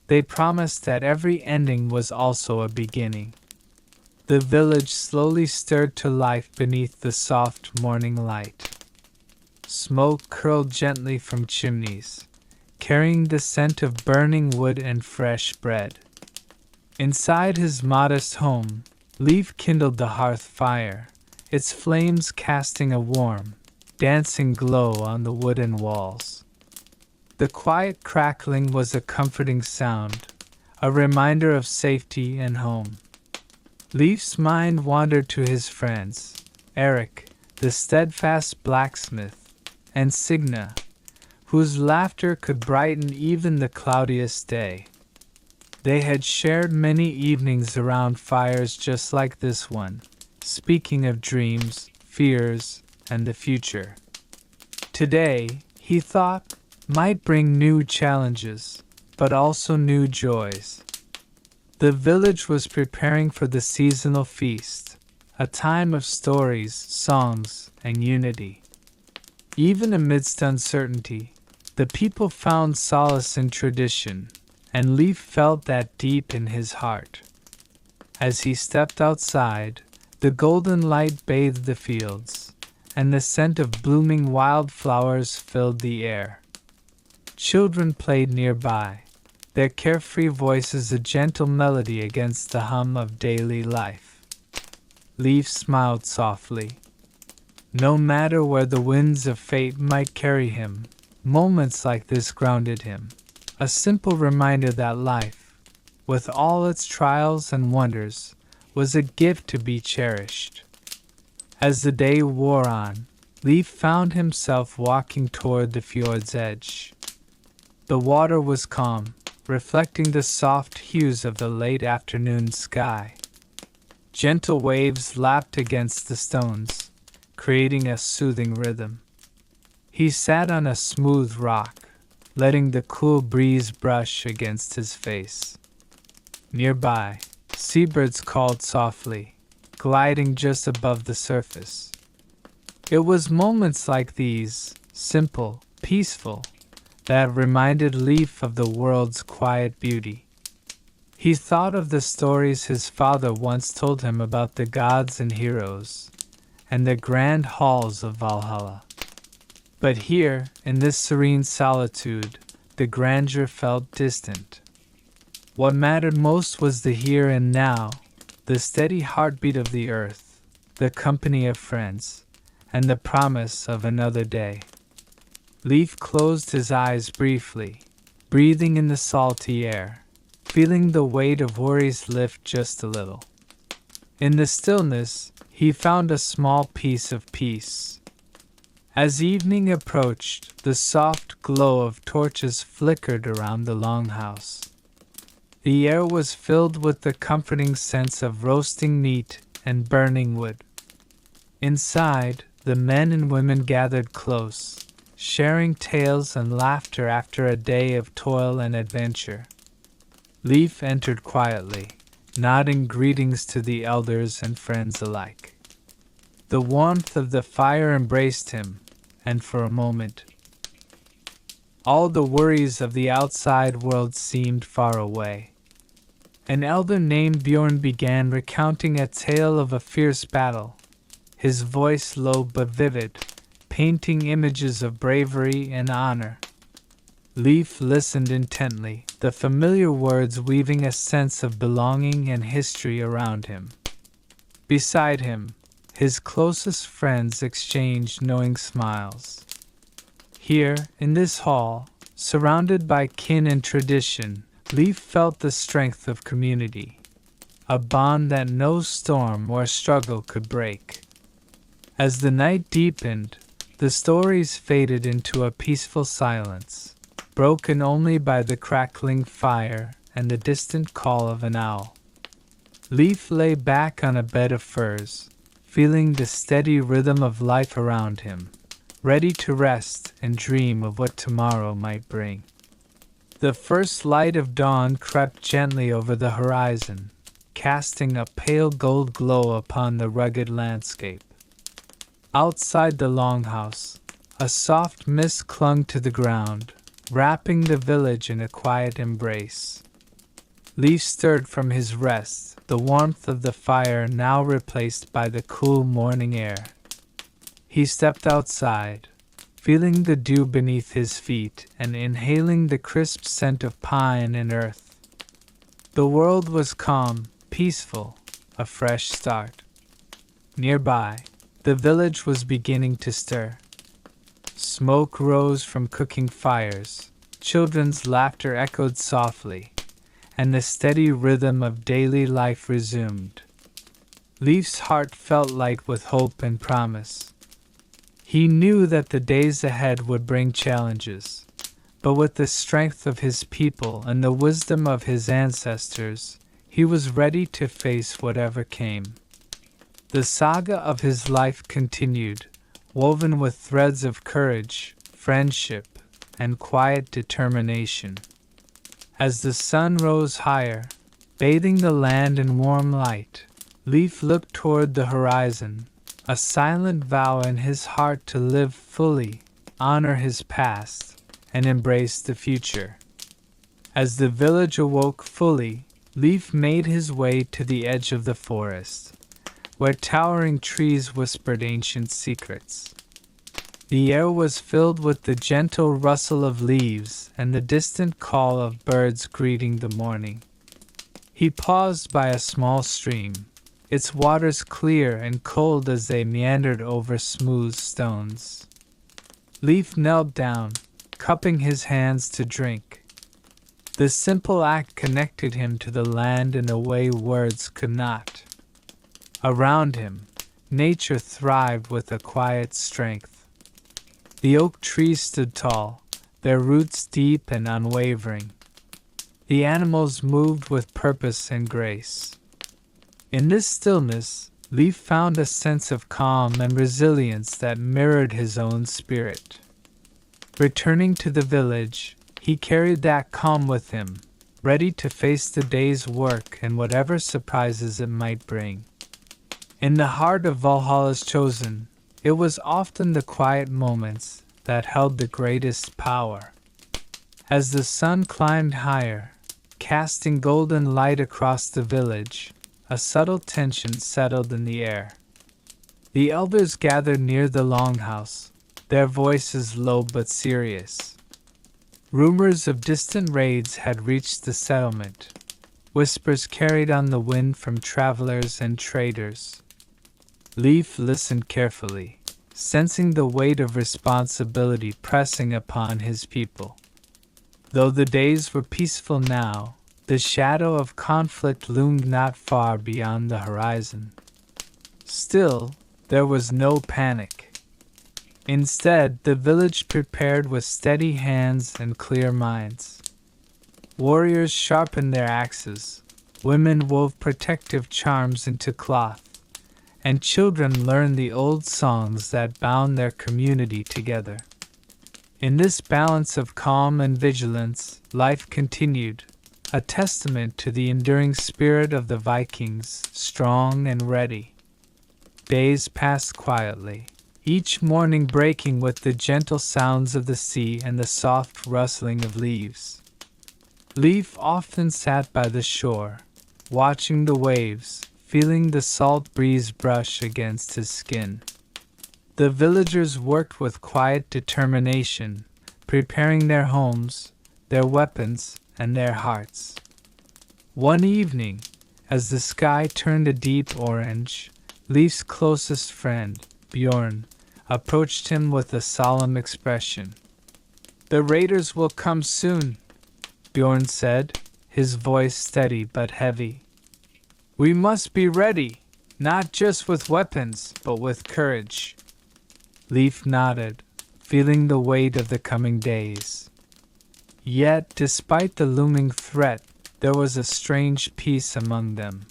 A: They promised that every ending was also a beginning. The village slowly stirred to life beneath the soft morning light. Smoke curled gently from chimneys, carrying the scent of burning wood and fresh bread. Inside his modest home, Leaf kindled the hearth fire, its flames casting a warm, dancing glow on the wooden walls. The quiet crackling was a comforting sound, a reminder of safety and home. Leif's mind wandered to his friends, Eirik, the steadfast blacksmith, and Signa, whose laughter could brighten even the cloudiest day. They had shared many evenings around fires just like this one, speaking of dreams, fears, and the future. Today, he thought, might bring new challenges, but also new joys. The village was preparing for the seasonal feast, a time of stories, songs, and unity. Even amidst uncertainty, the people found solace in tradition, and Leif felt that deep in his heart. As he stepped outside, the golden light bathed the fields, and the scent of blooming wildflowers filled the air. Children played nearby, their carefree voices a gentle melody against the hum of daily life. Leif smiled softly. No matter where the winds of fate might carry him, moments like this grounded him, a simple reminder that life, with all its trials and wonders, was a gift to be cherished. As the day wore on, Leif found himself walking toward the fjord's edge. The water was calm, reflecting the soft hues of the late afternoon sky. Gentle waves lapped against the stones, creating a soothing rhythm. He sat on a smooth rock, letting the cool breeze brush against his face. Nearby, seabirds called softly, gliding just above the surface. It was moments like these, simple, peaceful, that reminded Leif of the world's quiet beauty. He thought of the stories his father once told him about the gods and heroes, and the grand halls of Valhalla. But here, in this serene solitude, the grandeur felt distant. What mattered most was the here and now, the steady heartbeat of the earth, the company of friends, and the promise of another day. Leif closed his eyes briefly, breathing in the salty air, feeling the weight of worries lift just a little. In the stillness, he found a small piece of peace. As evening approached, the soft glow of torches flickered around the longhouse. The air was filled with the comforting sense of roasting meat and burning wood. Inside, the men and women gathered close, sharing tales and laughter after a day of toil and adventure. Leif entered quietly, nodding greetings to the elders and friends alike. The warmth of the fire embraced him, and for a moment, all the worries of the outside world seemed far away. An elder named Bjorn began recounting a tale of a fierce battle, his voice low but vivid, painting images of bravery and honor. Leif listened intently, the familiar words weaving a sense of belonging and history around him. Beside him, his closest friends exchanged knowing smiles. Here, in this hall, surrounded by kin and tradition, Leif felt the strength of community, a bond that no storm or struggle could break. As the night deepened, the stories faded into a peaceful silence, broken only by the crackling fire and the distant call of an owl. Leif lay back on a bed of furs, feeling the steady rhythm of life around him, ready to rest and dream of what tomorrow might bring. The first light of dawn crept gently over the horizon, casting a pale gold glow upon the rugged landscape. Outside the longhouse, a soft mist clung to the ground, wrapping the village in a quiet embrace. Leif stirred from his rest, the warmth of the fire now replaced by the cool morning air. He stepped outside, feeling the dew beneath his feet and inhaling the crisp scent of pine and earth. The world was calm, peaceful, a fresh start. Nearby, the village was beginning to stir. Smoke rose from cooking fires, children's laughter echoed softly, and the steady rhythm of daily life resumed. Leif's heart felt light with hope and promise. He knew that the days ahead would bring challenges, but with the strength of his people and the wisdom of his ancestors, he was ready to face whatever came. The saga of his life continued, woven with threads of courage, friendship, and quiet determination. As the sun rose higher, bathing the land in warm light, Leif looked toward the horizon, a silent vow in his heart to live fully, honor his past, and embrace the future. As the village awoke fully, Leif made his way to the edge of the forest, where towering trees whispered ancient secrets. The air was filled with the gentle rustle of leaves and the distant call of birds greeting the morning. He paused by a small stream, its waters clear and cold as they meandered over smooth stones. Leif knelt down, cupping his hands to drink. The simple act connected him to the land in a way words could not. Around him, nature thrived with a quiet strength. The oak trees stood tall, their roots deep and unwavering. The animals moved with purpose and grace. In this stillness, Leif found a sense of calm and resilience that mirrored his own spirit. Returning to the village, he carried that calm with him, ready to face the day's work and whatever surprises it might bring. In the heart of Valhalla's chosen, it was often the quiet moments that held the greatest power. As the sun climbed higher, casting golden light across the village, a subtle tension settled in the air. The elders gathered near the longhouse, their voices low but serious. Rumors of distant raids had reached the settlement, whispers carried on the wind from travelers and traders. Leif listened carefully, sensing the weight of responsibility pressing upon his people. Though the days were peaceful now, the shadow of conflict loomed not far beyond the horizon. Still, there was no panic. Instead, the village prepared with steady hands and clear minds. Warriors sharpened their axes, women wove protective charms into cloth, and children learned the old songs that bound their community together. In this balance of calm and vigilance, life continued, a testament to the enduring spirit of the Vikings, strong and ready. Days passed quietly, each morning breaking with the gentle sounds of the sea and the soft rustling of leaves. Leif often sat by the shore, watching the waves, feeling the salt breeze brush against his skin. The villagers worked with quiet determination, preparing their homes, their weapons, and their hearts. One evening, as the sky turned a deep orange, Leif's closest friend, Bjorn, approached him with a solemn expression. "The raiders will come soon," Bjorn said, his voice steady but heavy. "We must be ready, not just with weapons, but with courage." Leif nodded, feeling the weight of the coming days. Yet, despite the looming threat, there was a strange peace among them.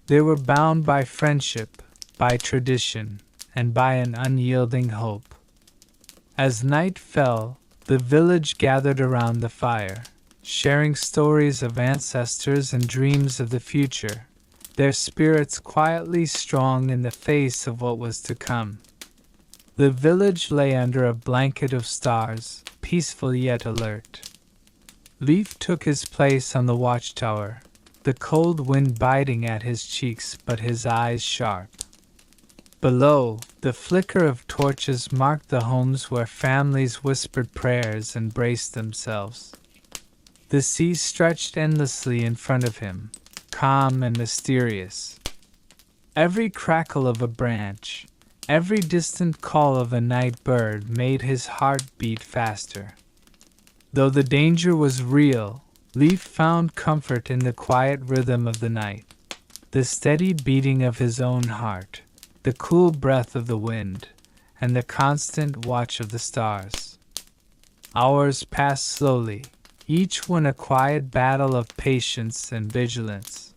A: They were bound by friendship, by tradition, and by an unyielding hope. As night fell, the village gathered around the fire, sharing stories of ancestors and dreams of the future, their spirits quietly strong in the face of what was to come. The village lay under a blanket of stars, peaceful yet alert. Leif took his place on the watchtower, the cold wind biting at his cheeks but his eyes sharp. Below, the flicker of torches marked the homes where families whispered prayers and braced themselves. The sea stretched endlessly in front of him, calm and mysterious. Every crackle of a branch, every distant call of a night bird made his heart beat faster. Though the danger was real, Leif found comfort in the quiet rhythm of the night, the steady beating of his own heart, the cool breath of the wind, and the constant watch of the stars. Hours passed slowly, each one a quiet battle of patience and vigilance.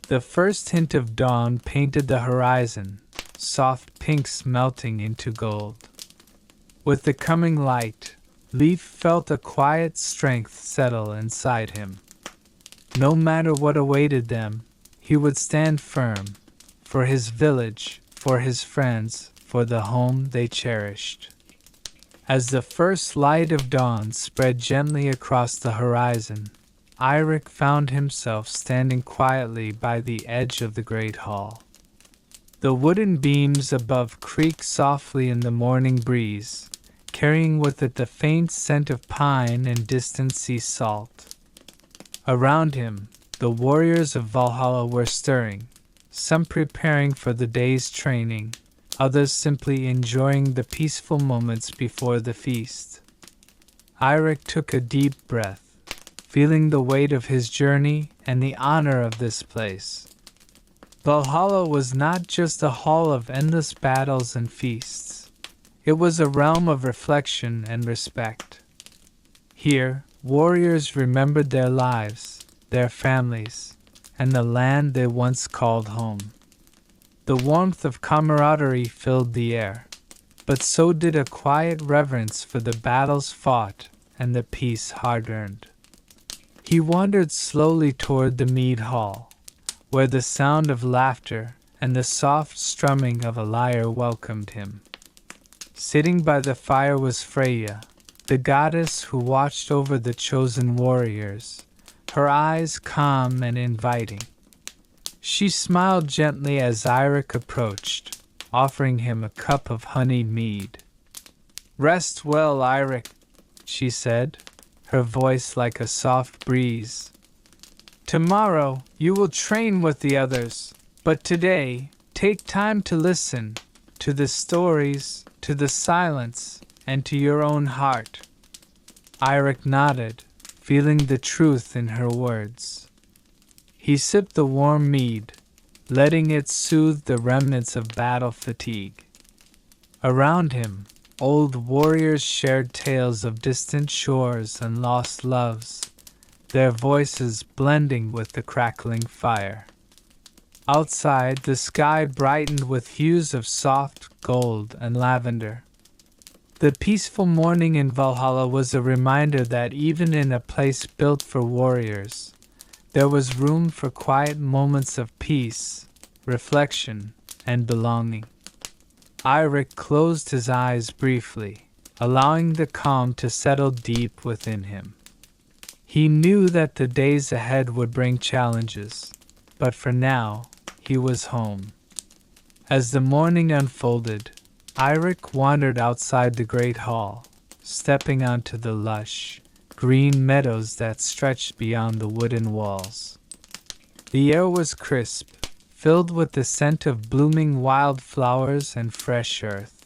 A: The first hint of dawn painted the horizon, soft pinks melting into gold. With the coming light, Leif felt a quiet strength settle inside him. No matter what awaited them, he would stand firm, for his village, for his friends, for the home they cherished. As the first light of dawn spread gently across the horizon, Eirik found himself standing quietly by the edge of the great hall. The wooden beams above creaked softly in the morning breeze, carrying with it the faint scent of pine and distant sea salt. Around him, the warriors of Valhalla were stirring, some preparing for the day's training, others simply enjoying the peaceful moments before the feast. Eirik took a deep breath, feeling the weight of his journey and the honor of this place. Valhalla was not just a hall of endless battles and feasts. It was a realm of reflection and respect. Here, warriors remembered their lives, their families, and the land they once called home. The warmth of camaraderie filled the air, but so did a quiet reverence for the battles fought and the peace hard-earned. He wandered slowly toward the mead hall, where the sound of laughter and the soft strumming of a lyre welcomed him. Sitting by the fire was Freya, the goddess who watched over the chosen warriors, her eyes calm and inviting. She smiled gently as Eirik approached, offering him a cup of honeyed mead. "Rest well, Eirik," she said, her voice like a soft breeze. "Tomorrow you will train with the others, but today take time to listen to the stories, to the silence, and to your own heart." Eirik nodded, feeling the truth in her words. He sipped the warm mead, letting it soothe the remnants of battle fatigue. Around him, old warriors shared tales of distant shores and lost loves, their voices blending with the crackling fire. Outside, the sky brightened with hues of soft gold and lavender. The peaceful morning in Valhalla was a reminder that even in a place built for warriors, there was room for quiet moments of peace, reflection, and belonging. Eirik closed his eyes briefly, allowing the calm to settle deep within him. He knew that the days ahead would bring challenges, but for now, he was home. As the morning unfolded, Eirik wandered outside the great hall, stepping onto the lush, green meadows that stretched beyond the wooden walls. The air was crisp, filled with the scent of blooming wildflowers and fresh earth.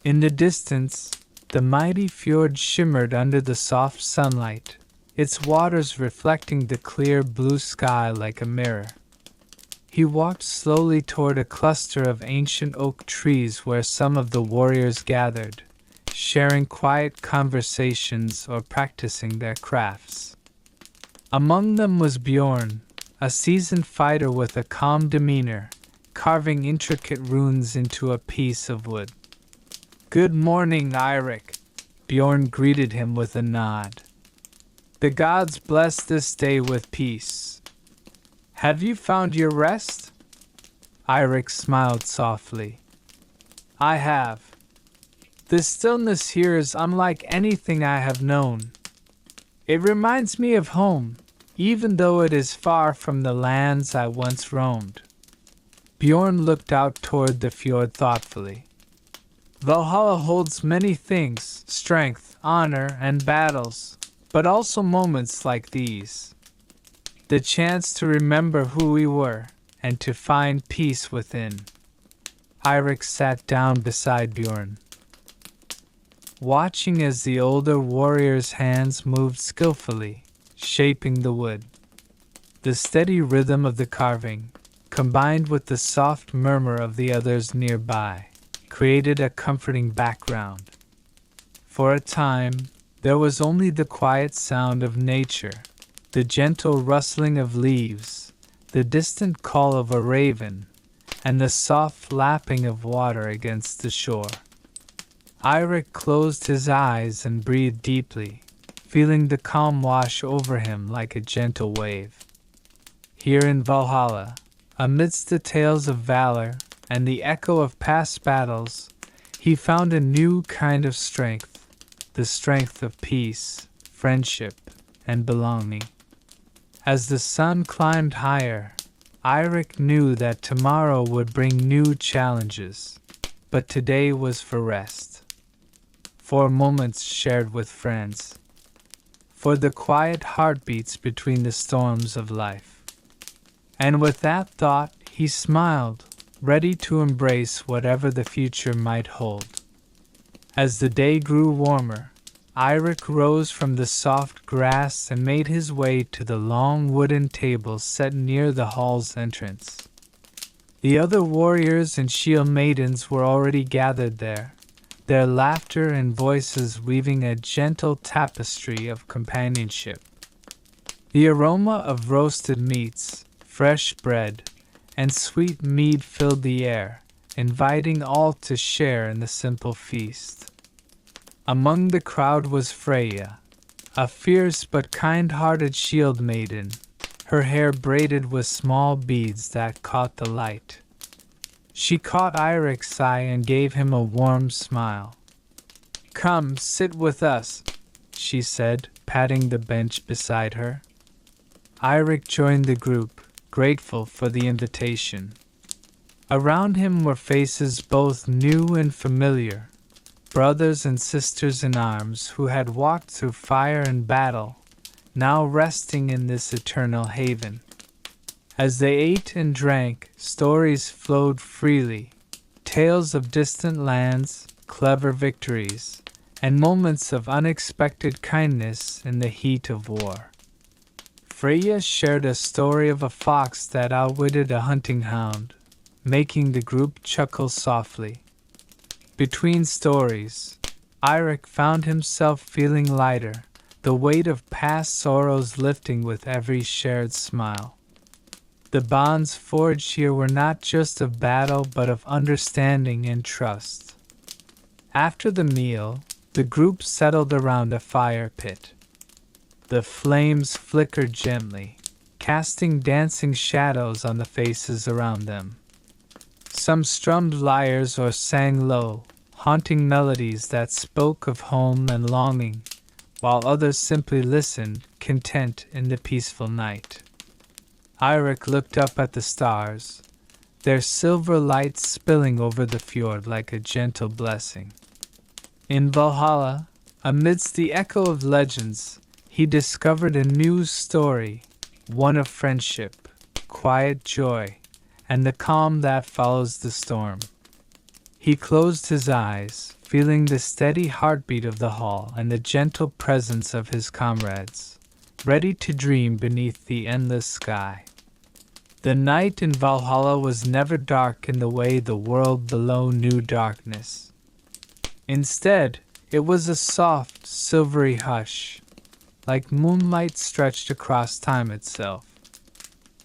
A: In the distance, the mighty fjord shimmered under the soft sunlight, its waters reflecting the clear blue sky like a mirror. He walked slowly toward a cluster of ancient oak trees where some of the warriors gathered, sharing quiet conversations or practicing their crafts. Among them was Bjorn, a seasoned fighter with a calm demeanor, carving intricate runes into a piece of wood. "Good morning, Eirik," Bjorn greeted him with a nod. "The gods bless this day with peace. Have you found your rest?" Eirik smiled softly. "I have. The stillness here is unlike anything I have known. It reminds me of home, even though it is far from the lands I once roamed." Bjorn looked out toward the fjord thoughtfully. "Valhalla holds many things, strength, honor, and battles, but also moments like these. The chance to remember who we were, and to find peace within." Eirik sat down beside Bjorn. watching as the older warrior's hands moved skillfully, shaping the wood. The steady rhythm of the carving, combined with the soft murmur of the others nearby, created a comforting background. For a time, there was only the quiet sound of nature, the gentle rustling of leaves, the distant call of a raven, and the soft lapping of water against the shore. Eirik closed his eyes and breathed deeply, feeling the calm wash over him like a gentle wave. Here in Valhalla, amidst the tales of valor and the echo of past battles, he found a new kind of strength, the strength of peace, friendship, and belonging. As the sun climbed higher, Eirik knew that tomorrow would bring new challenges, but today was for rest. For moments shared with friends, for the quiet heartbeats between the storms of life. And with that thought, he smiled, ready to embrace whatever the future might hold. As the day grew warmer, Eirik rose from the soft grass and made his way to the long wooden table set near the hall's entrance. The other warriors and shield maidens were already gathered there, their laughter and voices weaving a gentle tapestry of companionship. The aroma of roasted meats, fresh bread, and sweet mead filled the air, inviting all to share in the simple feast. Among the crowd was Freya, a fierce but kind-hearted shield maiden, her hair braided with small beads that caught the light. She caught Eirik's eye and gave him a warm smile. "Come, sit with us," she said, patting the bench beside her. Eirik joined the group, grateful for the invitation. Around him were faces both new and familiar, brothers and sisters in arms who had walked through fire and battle, now resting in this eternal haven. As they ate and drank, stories flowed freely, tales of distant lands, clever victories, and moments of unexpected kindness in the heat of war. Freya shared a story of a fox that outwitted a hunting hound, making the group chuckle softly. Between stories, Eirik found himself feeling lighter, the weight of past sorrows lifting with every shared smile. The bonds forged here were not just of battle but of understanding and trust. After the meal, the group settled around a fire pit. The flames flickered gently, casting dancing shadows on the faces around them. Some strummed lyres or sang low, haunting melodies that spoke of home and longing, while others simply listened, content in the peaceful night. Eirik looked up at the stars, their silver light spilling over the fjord like a gentle blessing. In Valhalla, amidst the echo of legends, he discovered a new story, one of friendship, quiet joy, and the calm that follows the storm. He closed his eyes, feeling the steady heartbeat of the hall and the gentle presence of his comrades, ready to dream beneath the endless sky. The night in Valhalla was never dark in the way the world below knew darkness. Instead, it was a soft, silvery hush, like moonlight stretched across time itself.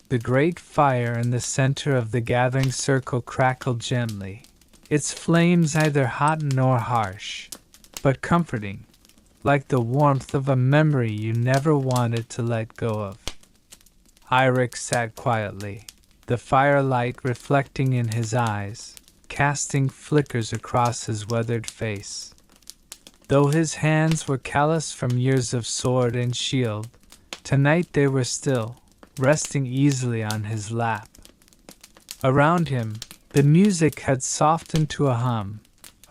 A: The great fire in the center of the gathering circle crackled gently, its flames neither hot nor harsh, but comforting, like the warmth of a memory you never wanted to let go of. Eirik sat quietly, the firelight reflecting in his eyes, casting flickers across his weathered face. Though his hands were calloused from years of sword and shield, tonight they were still, resting easily on his lap. Around him, the music had softened to a hum,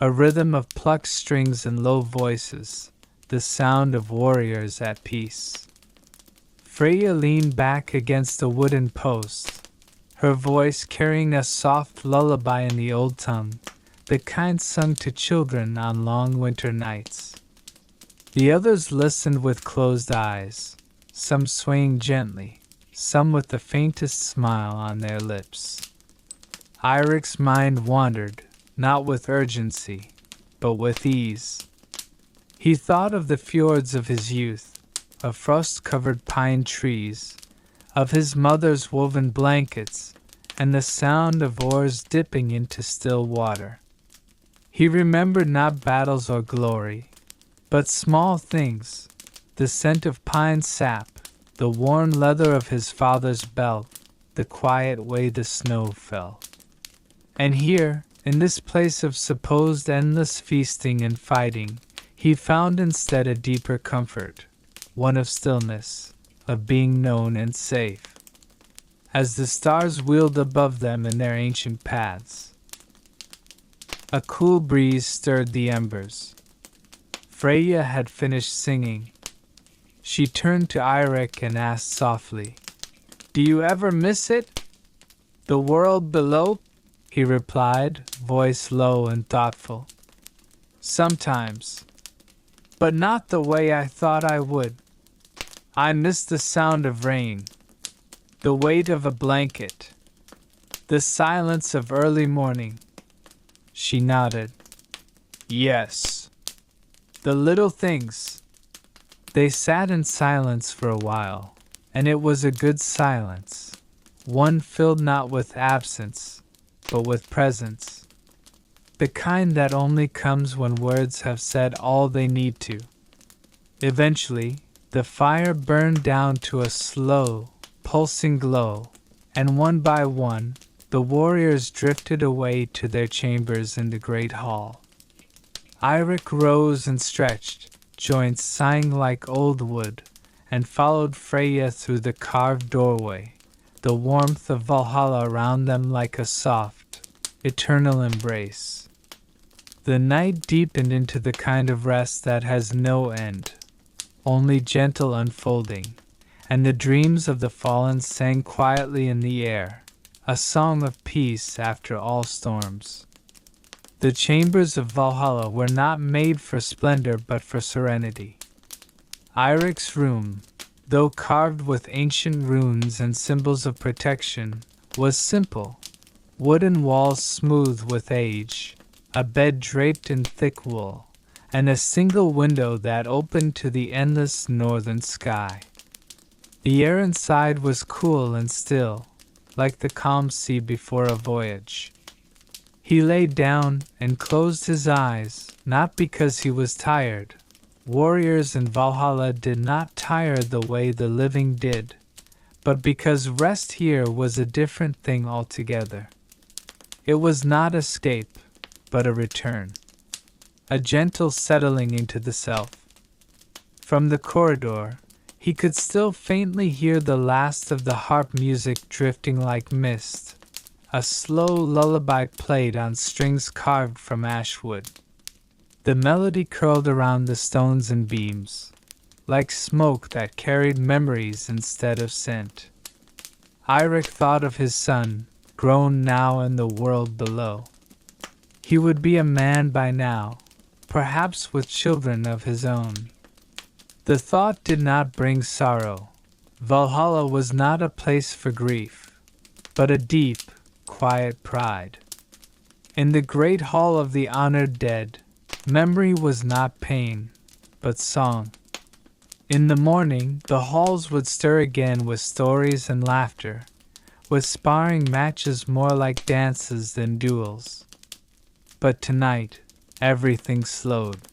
A: a rhythm of plucked strings and low voices, the sound of warriors at peace. Freya leaned back against a wooden post, her voice carrying a soft lullaby in the old tongue, the kind sung to children on long winter nights. The others listened with closed eyes, some swaying gently, some with the faintest smile on their lips. Eirik's mind wandered, not with urgency, but with ease. He thought of the fjords of his youth, of frost-covered pine trees, of his mother's woven blankets, and the sound of oars dipping into still water. He remembered not battles or glory, but small things, the scent of pine sap, the worn leather of his father's belt, the quiet way the snow fell. And here, in this place of supposed endless feasting and fighting, he found instead a deeper comfort, one of stillness, of being known and safe. As the stars wheeled above them in their ancient paths, a cool breeze stirred the embers. Freya had finished singing. She turned to Eirik and asked softly, "Do you ever miss it? The world below?" He replied, voice low and thoughtful. "Sometimes, but not the way I thought I would. I miss the sound of rain, the weight of a blanket, the silence of early morning." She nodded. "Yes, the little things." They sat in silence for a while, and it was a good silence, one filled not with absence, but with presence, the kind that only comes when words have said all they need to. Eventually, the fire burned down to a slow, pulsing glow, and one by one, the warriors drifted away to their chambers in the great hall. Eirik rose and stretched, joints sighing like old wood, and followed Freya through the carved doorway, the warmth of Valhalla around them like a soft, eternal embrace. The night deepened into the kind of rest that has no end, only gentle unfolding, and the dreams of the fallen sang quietly in the air, a song of peace after all storms. The chambers of Valhalla were not made for splendor but for serenity. Eirik's room, though carved with ancient runes and symbols of protection, was simple, wooden walls smooth with age, a bed draped in thick wool, and a single window that opened to the endless northern sky. The air inside was cool and still, like the calm sea before a voyage. He lay down and closed his eyes, not because he was tired. Warriors in Valhalla did not tire the way the living did, but because rest here was a different thing altogether. It was not escape, but a return, a gentle settling into the self. From the corridor, he could still faintly hear the last of the harp music drifting like mist, a slow lullaby played on strings carved from ash wood. The melody curled around the stones and beams, like smoke that carried memories instead of scent. Eirik thought of his son, grown now in the world below. He would be a man by now, perhaps with children of his own. The thought did not bring sorrow. Valhalla was not a place for grief, but a deep, quiet pride. In the great hall of the honored dead, memory was not pain, but song. In the morning, the halls would stir again with stories and laughter, with sparring matches more like dances than duels. But tonight, everything slowed.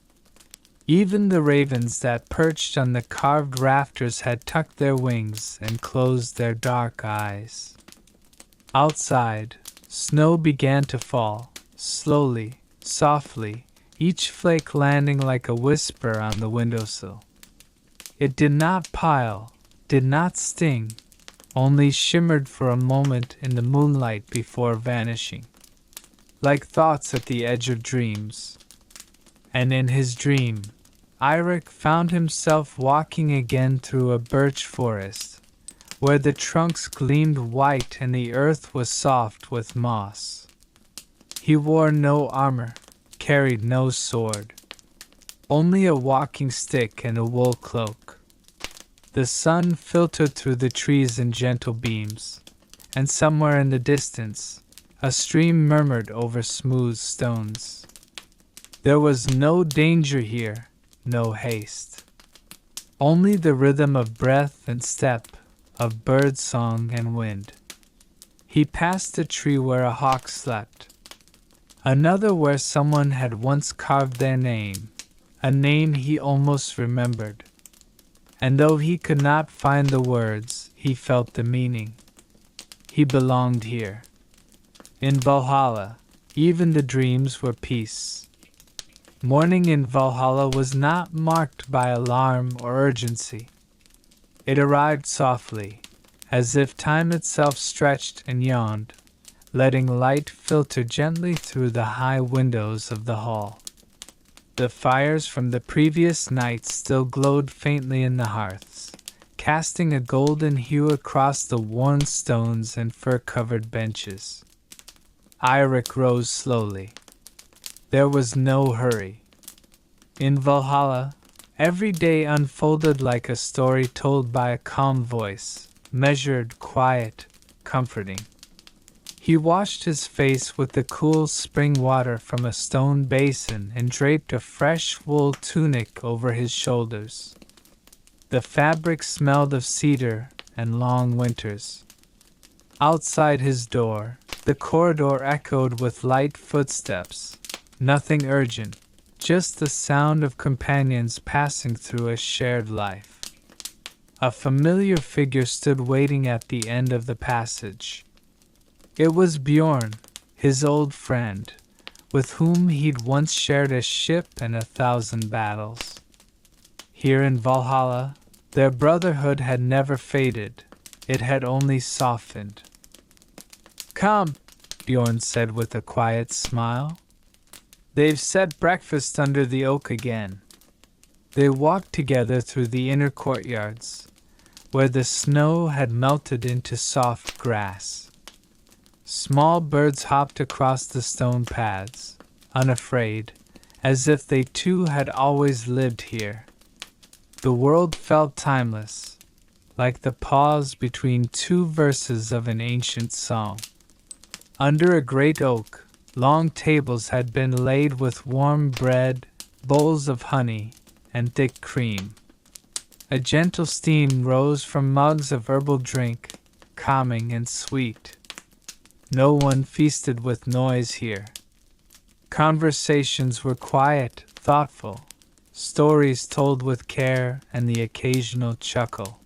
A: Even the ravens that perched on the carved rafters had tucked their wings and closed their dark eyes. Outside, snow began to fall, slowly, softly, each flake landing like a whisper on the windowsill. It did not pile, did not sting, only shimmered for a moment in the moonlight before vanishing, like thoughts at the edge of dreams. And in his dream, Eirik found himself walking again through a birch forest, where the trunks gleamed white and the earth was soft with moss. He wore no armor, carried no sword, only a walking stick and a wool cloak. The sun filtered through the trees in gentle beams, and somewhere in the distance, a stream murmured over smooth stones. There was no danger here, no haste. Only the rhythm of breath and step, of bird song and wind. He passed a tree where a hawk slept, another where someone had once carved their name, a name he almost remembered. And though he could not find the words, he felt the meaning. He belonged here. In Valhalla, even the dreams were peace. Morning in Valhalla was not marked by alarm or urgency. It arrived softly, as if time itself stretched and yawned, letting light filter gently through the high windows of the hall. The fires from the previous night still glowed faintly in the hearths, casting a golden hue across the worn stones and fur-covered benches. Eirik rose slowly. There was no hurry. In Valhalla, every day unfolded like a story told by a calm voice, measured, quiet, comforting. He washed his face with the cool spring water from a stone basin and draped a fresh wool tunic over his shoulders. The fabric smelled of cedar and long winters. Outside his door, the corridor echoed with light footsteps, nothing urgent, just the sound of companions passing through a shared life. A familiar figure stood waiting at the end of the passage. It was Bjorn, his old friend, with whom he'd once shared a ship and 1,000 battles. Here in Valhalla, their brotherhood had never faded, it had only softened. "Come," Bjorn said with a quiet smile. "They've set breakfast under the oak again." They walked together through the inner courtyards, where the snow had melted into soft grass. Small birds hopped across the stone paths, unafraid, as if they too had always lived here. The world felt timeless, like the pause between two verses of an ancient song. Under a great oak, long tables had been laid with warm bread, bowls of honey, and thick cream. A gentle steam rose from mugs of herbal drink, calming and sweet. No one feasted with noise here. Conversations were quiet, thoughtful, stories told with care and the occasional chuckle.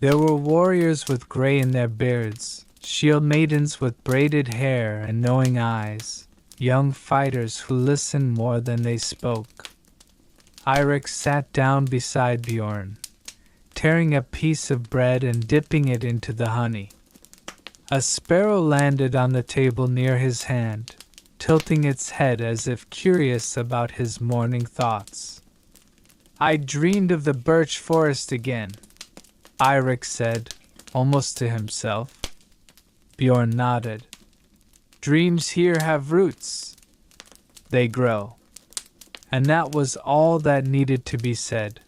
A: There were warriors with gray in their beards, shield maidens with braided hair and knowing eyes, young fighters who listened more than they spoke. Eirik sat down beside Bjorn, tearing a piece of bread and dipping it into the honey. A sparrow landed on the table near his hand, tilting its head as if curious about his morning thoughts. "I dreamed of the birch forest again," Eirik said, almost to himself. Bjorn nodded. "Dreams here have roots. They grow." And that was all that needed to be said.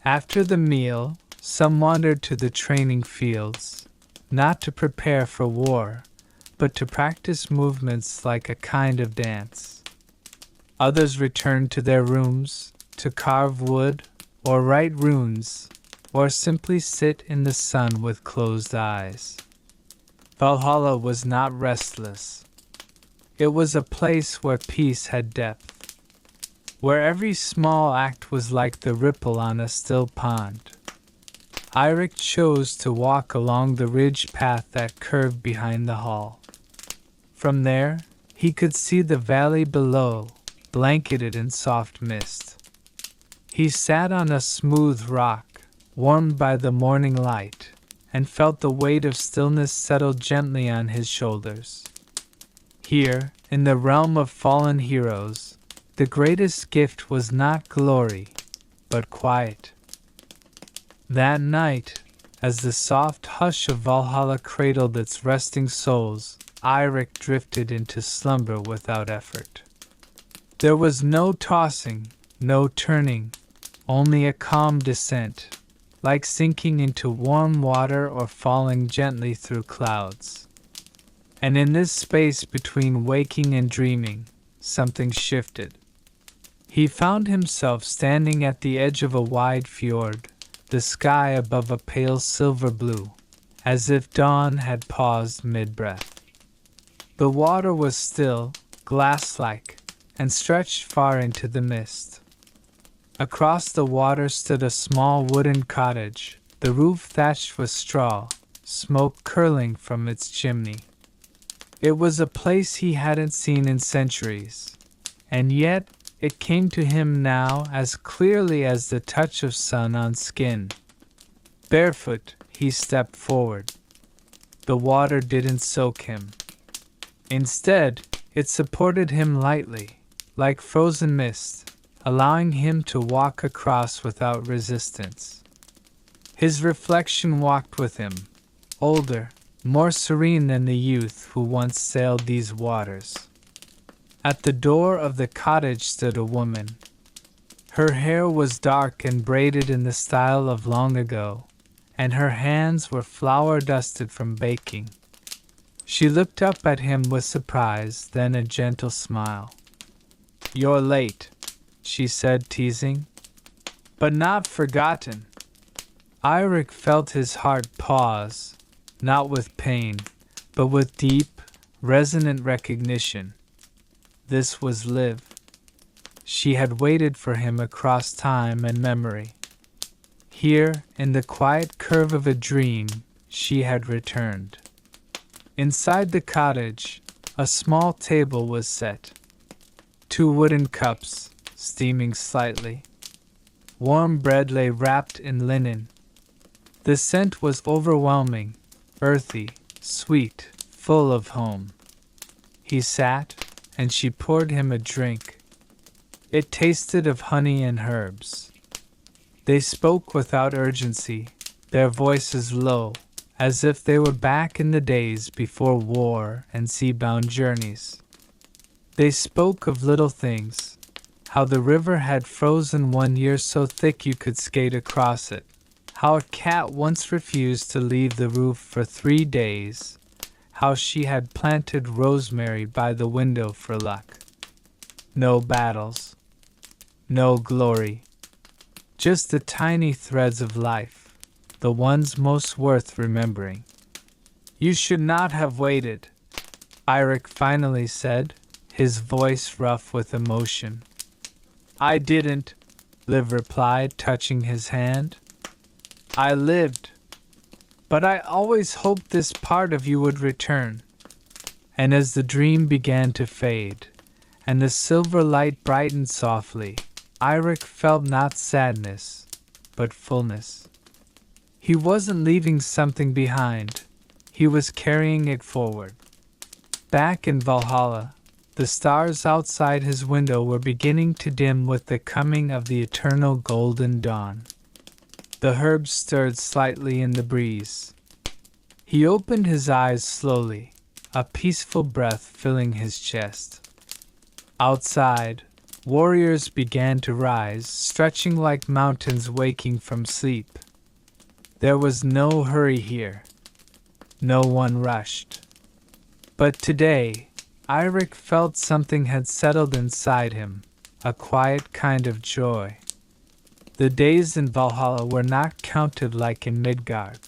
A: After the meal, some wandered to the training fields, not to prepare for war, but to practice movements like a kind of dance. Others returned to their rooms, to carve wood, or write runes, or simply sit in the sun with closed eyes. Valhalla was not restless. It was a place where peace had depth, where every small act was like the ripple on a still pond. Eirik chose to walk along the ridge path that curved behind the hall. From there, he could see the valley below, blanketed in soft mist. He sat on a smooth rock, warmed by the morning light, and felt the weight of stillness settle gently on his shoulders. Here, in the realm of fallen heroes, the greatest gift was not glory, but quiet. That night, as the soft hush of Valhalla cradled its resting souls, Eirik drifted into slumber without effort. There was no tossing, no turning, only a calm descent, like sinking into warm water or falling gently through clouds. And in this space between waking and dreaming, something shifted. He found himself standing at the edge of a wide fjord, the sky above a pale silver blue, as if dawn had paused mid-breath. The water was still, glass-like, and stretched far into the mist. Across the water stood a small wooden cottage, the roof thatched with straw, smoke curling from its chimney. It was a place he hadn't seen in centuries, and yet it came to him now as clearly as the touch of sun on skin. Barefoot, he stepped forward. The water didn't soak him. Instead, it supported him lightly, like frozen mist, allowing him to walk across without resistance. His reflection walked with him, older, more serene than the youth who once sailed these waters. At the door of the cottage stood a woman. Her hair was dark and braided in the style of long ago, and her hands were flour-dusted from baking. She looked up at him with surprise, then a gentle smile. "You're late," she said, teasing, "but not forgotten." Eirik felt his heart pause, not with pain, but with deep, resonant recognition. This was Liv. She had waited for him across time and memory. Here, in the quiet curve of a dream, she had returned. Inside the cottage, a small table was set. 2 wooden cups, steaming slightly. Warm bread lay wrapped in linen. The scent was overwhelming, earthy, sweet, full of home. He sat, and she poured him a drink. It tasted of honey and herbs. They spoke without urgency, their voices low, as if they were back in the days before war and sea-bound journeys. They spoke of little things, how the river had frozen one year so thick you could skate across it, how a cat once refused to leave the roof for 3 days, how she had planted rosemary by the window for luck. No battles, no glory, just the tiny threads of life, the ones most worth remembering. "You should not have waited," Eirik finally said, his voice rough with emotion. "I didn't," Liv replied, touching his hand. "I lived. But I always hoped this part of you would return." And as the dream began to fade, and the silver light brightened softly, Eirik felt not sadness, but fullness. He wasn't leaving something behind, he was carrying it forward. Back in Valhalla, the stars outside his window were beginning to dim with the coming of the eternal golden dawn. The herbs stirred slightly in the breeze. He opened his eyes slowly, a peaceful breath filling his chest. Outside, warriors began to rise, stretching like mountains waking from sleep. There was no hurry here. No one rushed. But today, Eirik felt something had settled inside him, a quiet kind of joy. The days in Valhalla were not counted like in Midgard.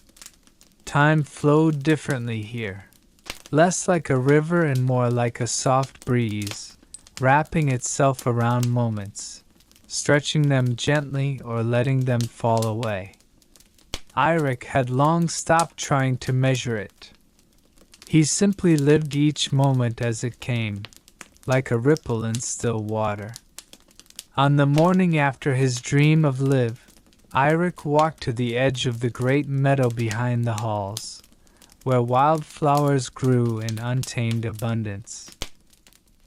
A: Time flowed differently here, less like a river and more like a soft breeze, wrapping itself around moments, stretching them gently or letting them fall away. Eirik had long stopped trying to measure it. He simply lived each moment as it came, like a ripple in still water. On the morning after his dream of Liv, Eirik walked to the edge of the great meadow behind the halls, where wildflowers grew in untamed abundance.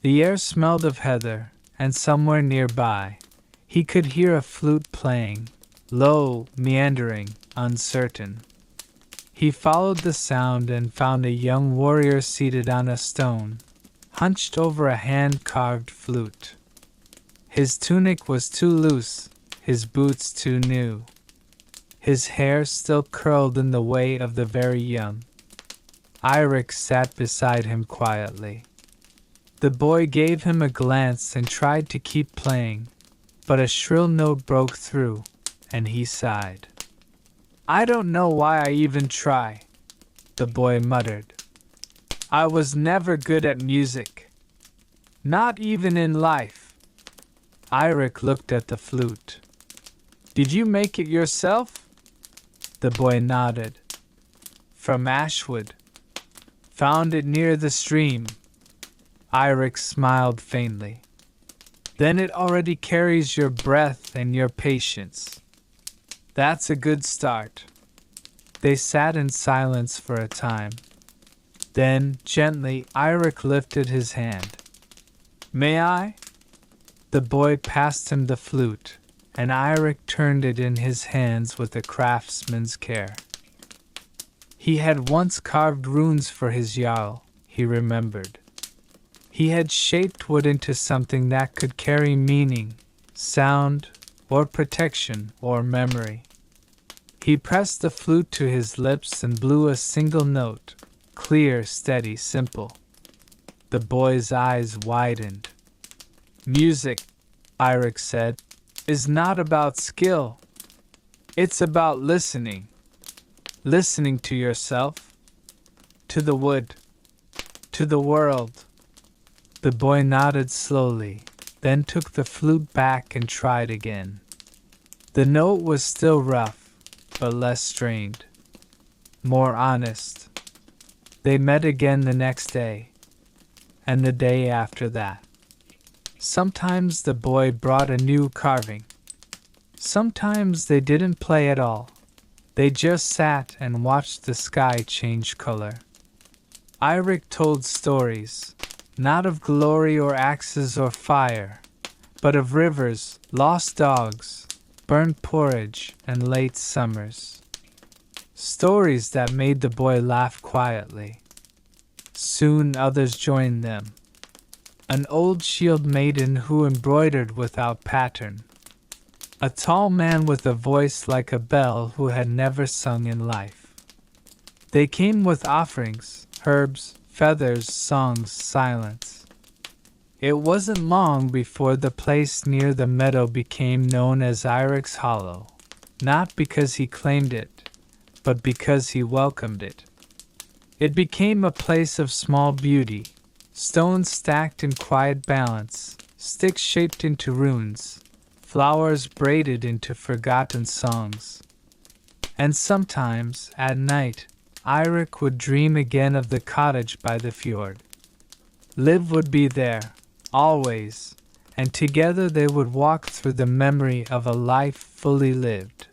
A: The air smelled of heather, and somewhere nearby, he could hear a flute playing, low, meandering, uncertain. He followed the sound and found a young warrior seated on a stone, hunched over a hand-carved flute. His tunic was too loose, his boots too new. His hair still curled in the way of the very young. Eirik sat beside him quietly. The boy gave him a glance and tried to keep playing, but a shrill note broke through, and he sighed. "I don't know why I even try," the boy muttered. "I was never good at music. Not even in life." Eirik looked at the flute. "Did you make it yourself?" The boy nodded. "From ashwood. Found it near the stream." Eirik smiled faintly. "Then it already carries your breath and your patience. That's a good start." They sat in silence for a time. Then, gently, Eirik lifted his hand. "May I?" The boy passed him the flute, and Eirik turned it in his hands with a craftsman's care. He had once carved runes for his jarl, he remembered. He had shaped wood into something that could carry meaning, sound, or protection, or memory. He pressed the flute to his lips and blew a single note, clear, steady, simple. The boy's eyes widened. "Music," Eirik said, "is not about skill. It's about listening. Listening to yourself, to the wood, to the world." The boy nodded slowly, then took the flute back and tried again. The note was still rough, but less strained, more honest. They met again the next day, and the day after that. Sometimes the boy brought a new carving. Sometimes they didn't play at all. They just sat and watched the sky change color. Eirik told stories, not of glory or axes or fire, but of rivers, lost dogs, burnt porridge, and late summers. Stories that made the boy laugh quietly. Soon others joined them. An old shield maiden who embroidered without pattern. A tall man with a voice like a bell who had never sung in life. They came with offerings, herbs, feathers, songs, silence. It wasn't long before the place near the meadow became known as Eirik's Hollow, not because he claimed it, but because he welcomed it. It became a place of small beauty, stones stacked in quiet balance, sticks shaped into runes, flowers braided into forgotten songs. And sometimes, at night, Eirik would dream again of the cottage by the fjord. Liv would be there, always, and together they would walk through the memory of a life fully lived.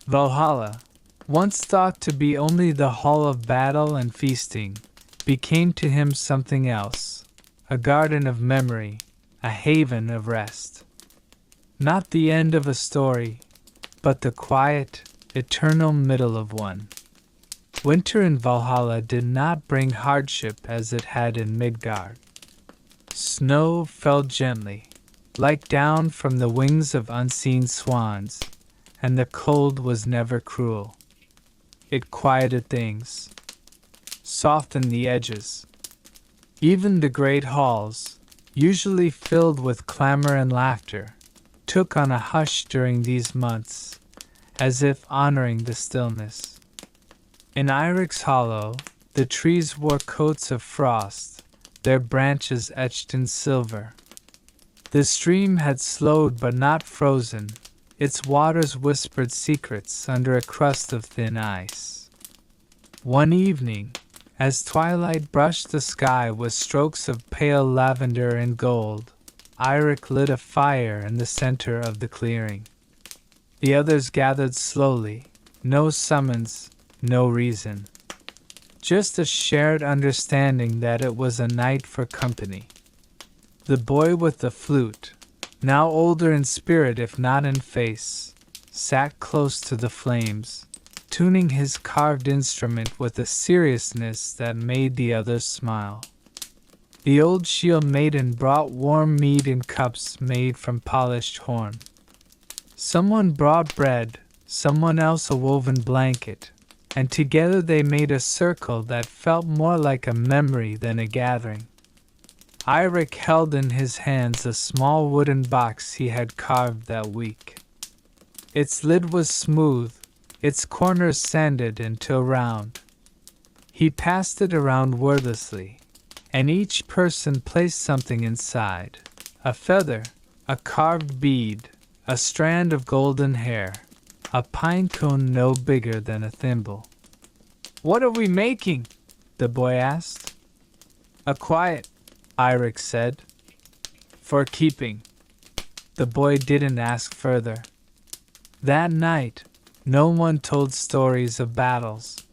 A: Valhalla, once thought to be only the hall of battle and feasting, became to him something else, a garden of memory, a haven of rest. Not the end of a story, but the quiet, eternal middle of one. Winter in Valhalla did not bring hardship as it had in Midgard. Snow fell gently, like down from the wings of unseen swans, and the cold was never cruel. It quieted things, softened the edges. Even the great halls, usually filled with clamor and laughter, took on a hush during these months, as if honoring the stillness. In Eirik's Hollow, the trees wore coats of frost, their branches etched in silver. The stream had slowed but not frozen, its waters whispered secrets under a crust of thin ice. One evening, as twilight brushed the sky with strokes of pale lavender and gold, Eirik lit a fire in the center of the clearing. The others gathered slowly, no summons, no reason. Just a shared understanding that it was a night for company. The boy with the flute, now older in spirit if not in face, sat close to the flames, tuning his carved instrument with a seriousness that made the others smile. The old shield maiden brought warm mead in cups made from polished horn. Someone brought bread, someone else a woven blanket, and together they made a circle that felt more like a memory than a gathering. Eirik held in his hands a small wooden box he had carved that week. Its lid was smooth, its corners sanded until round. He passed it around wordlessly, and each person placed something inside: a feather, a carved bead, a strand of golden hair, a pine cone no bigger than a thimble. "What are we making?" the boy asked. "A quiet," Eirik said. "For keeping." The boy didn't ask further. That night, no one told stories of battles.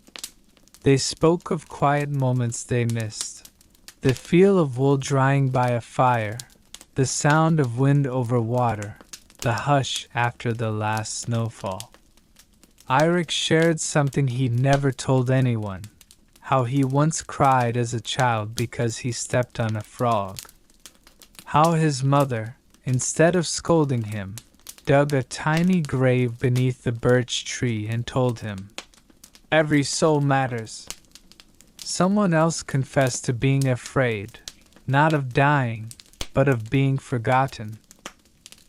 A: They spoke of quiet moments they missed: the feel of wool drying by a fire, the sound of wind over water, the hush after the last snowfall. Eirik shared something he'd never told anyone: how he once cried as a child because he stepped on a frog. How his mother, instead of scolding him, dug a tiny grave beneath the birch tree and told him, "Every soul matters." Someone else confessed to being afraid, not of dying, but of being forgotten.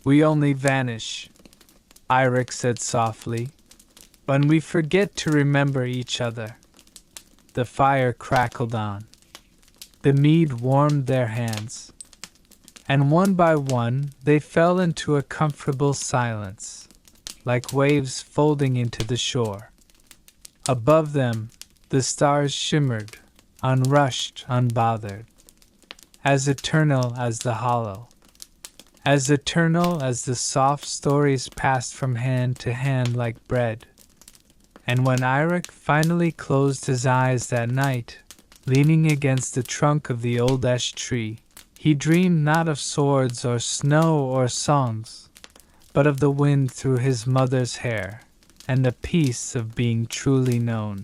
A: "We only vanish," Eirik said softly, "when we forget to remember each other." The fire crackled on. The mead warmed their hands. And one by one they fell into a comfortable silence, like waves folding into the shore. Above them, the stars shimmered, unrushed, unbothered, as eternal as the hollow, as eternal as the soft stories passed from hand to hand like bread. And when Eirik finally closed his eyes that night, leaning against the trunk of the old ash tree, he dreamed not of swords or snow or songs, but of the wind through his mother's hair, and the peace of being truly known.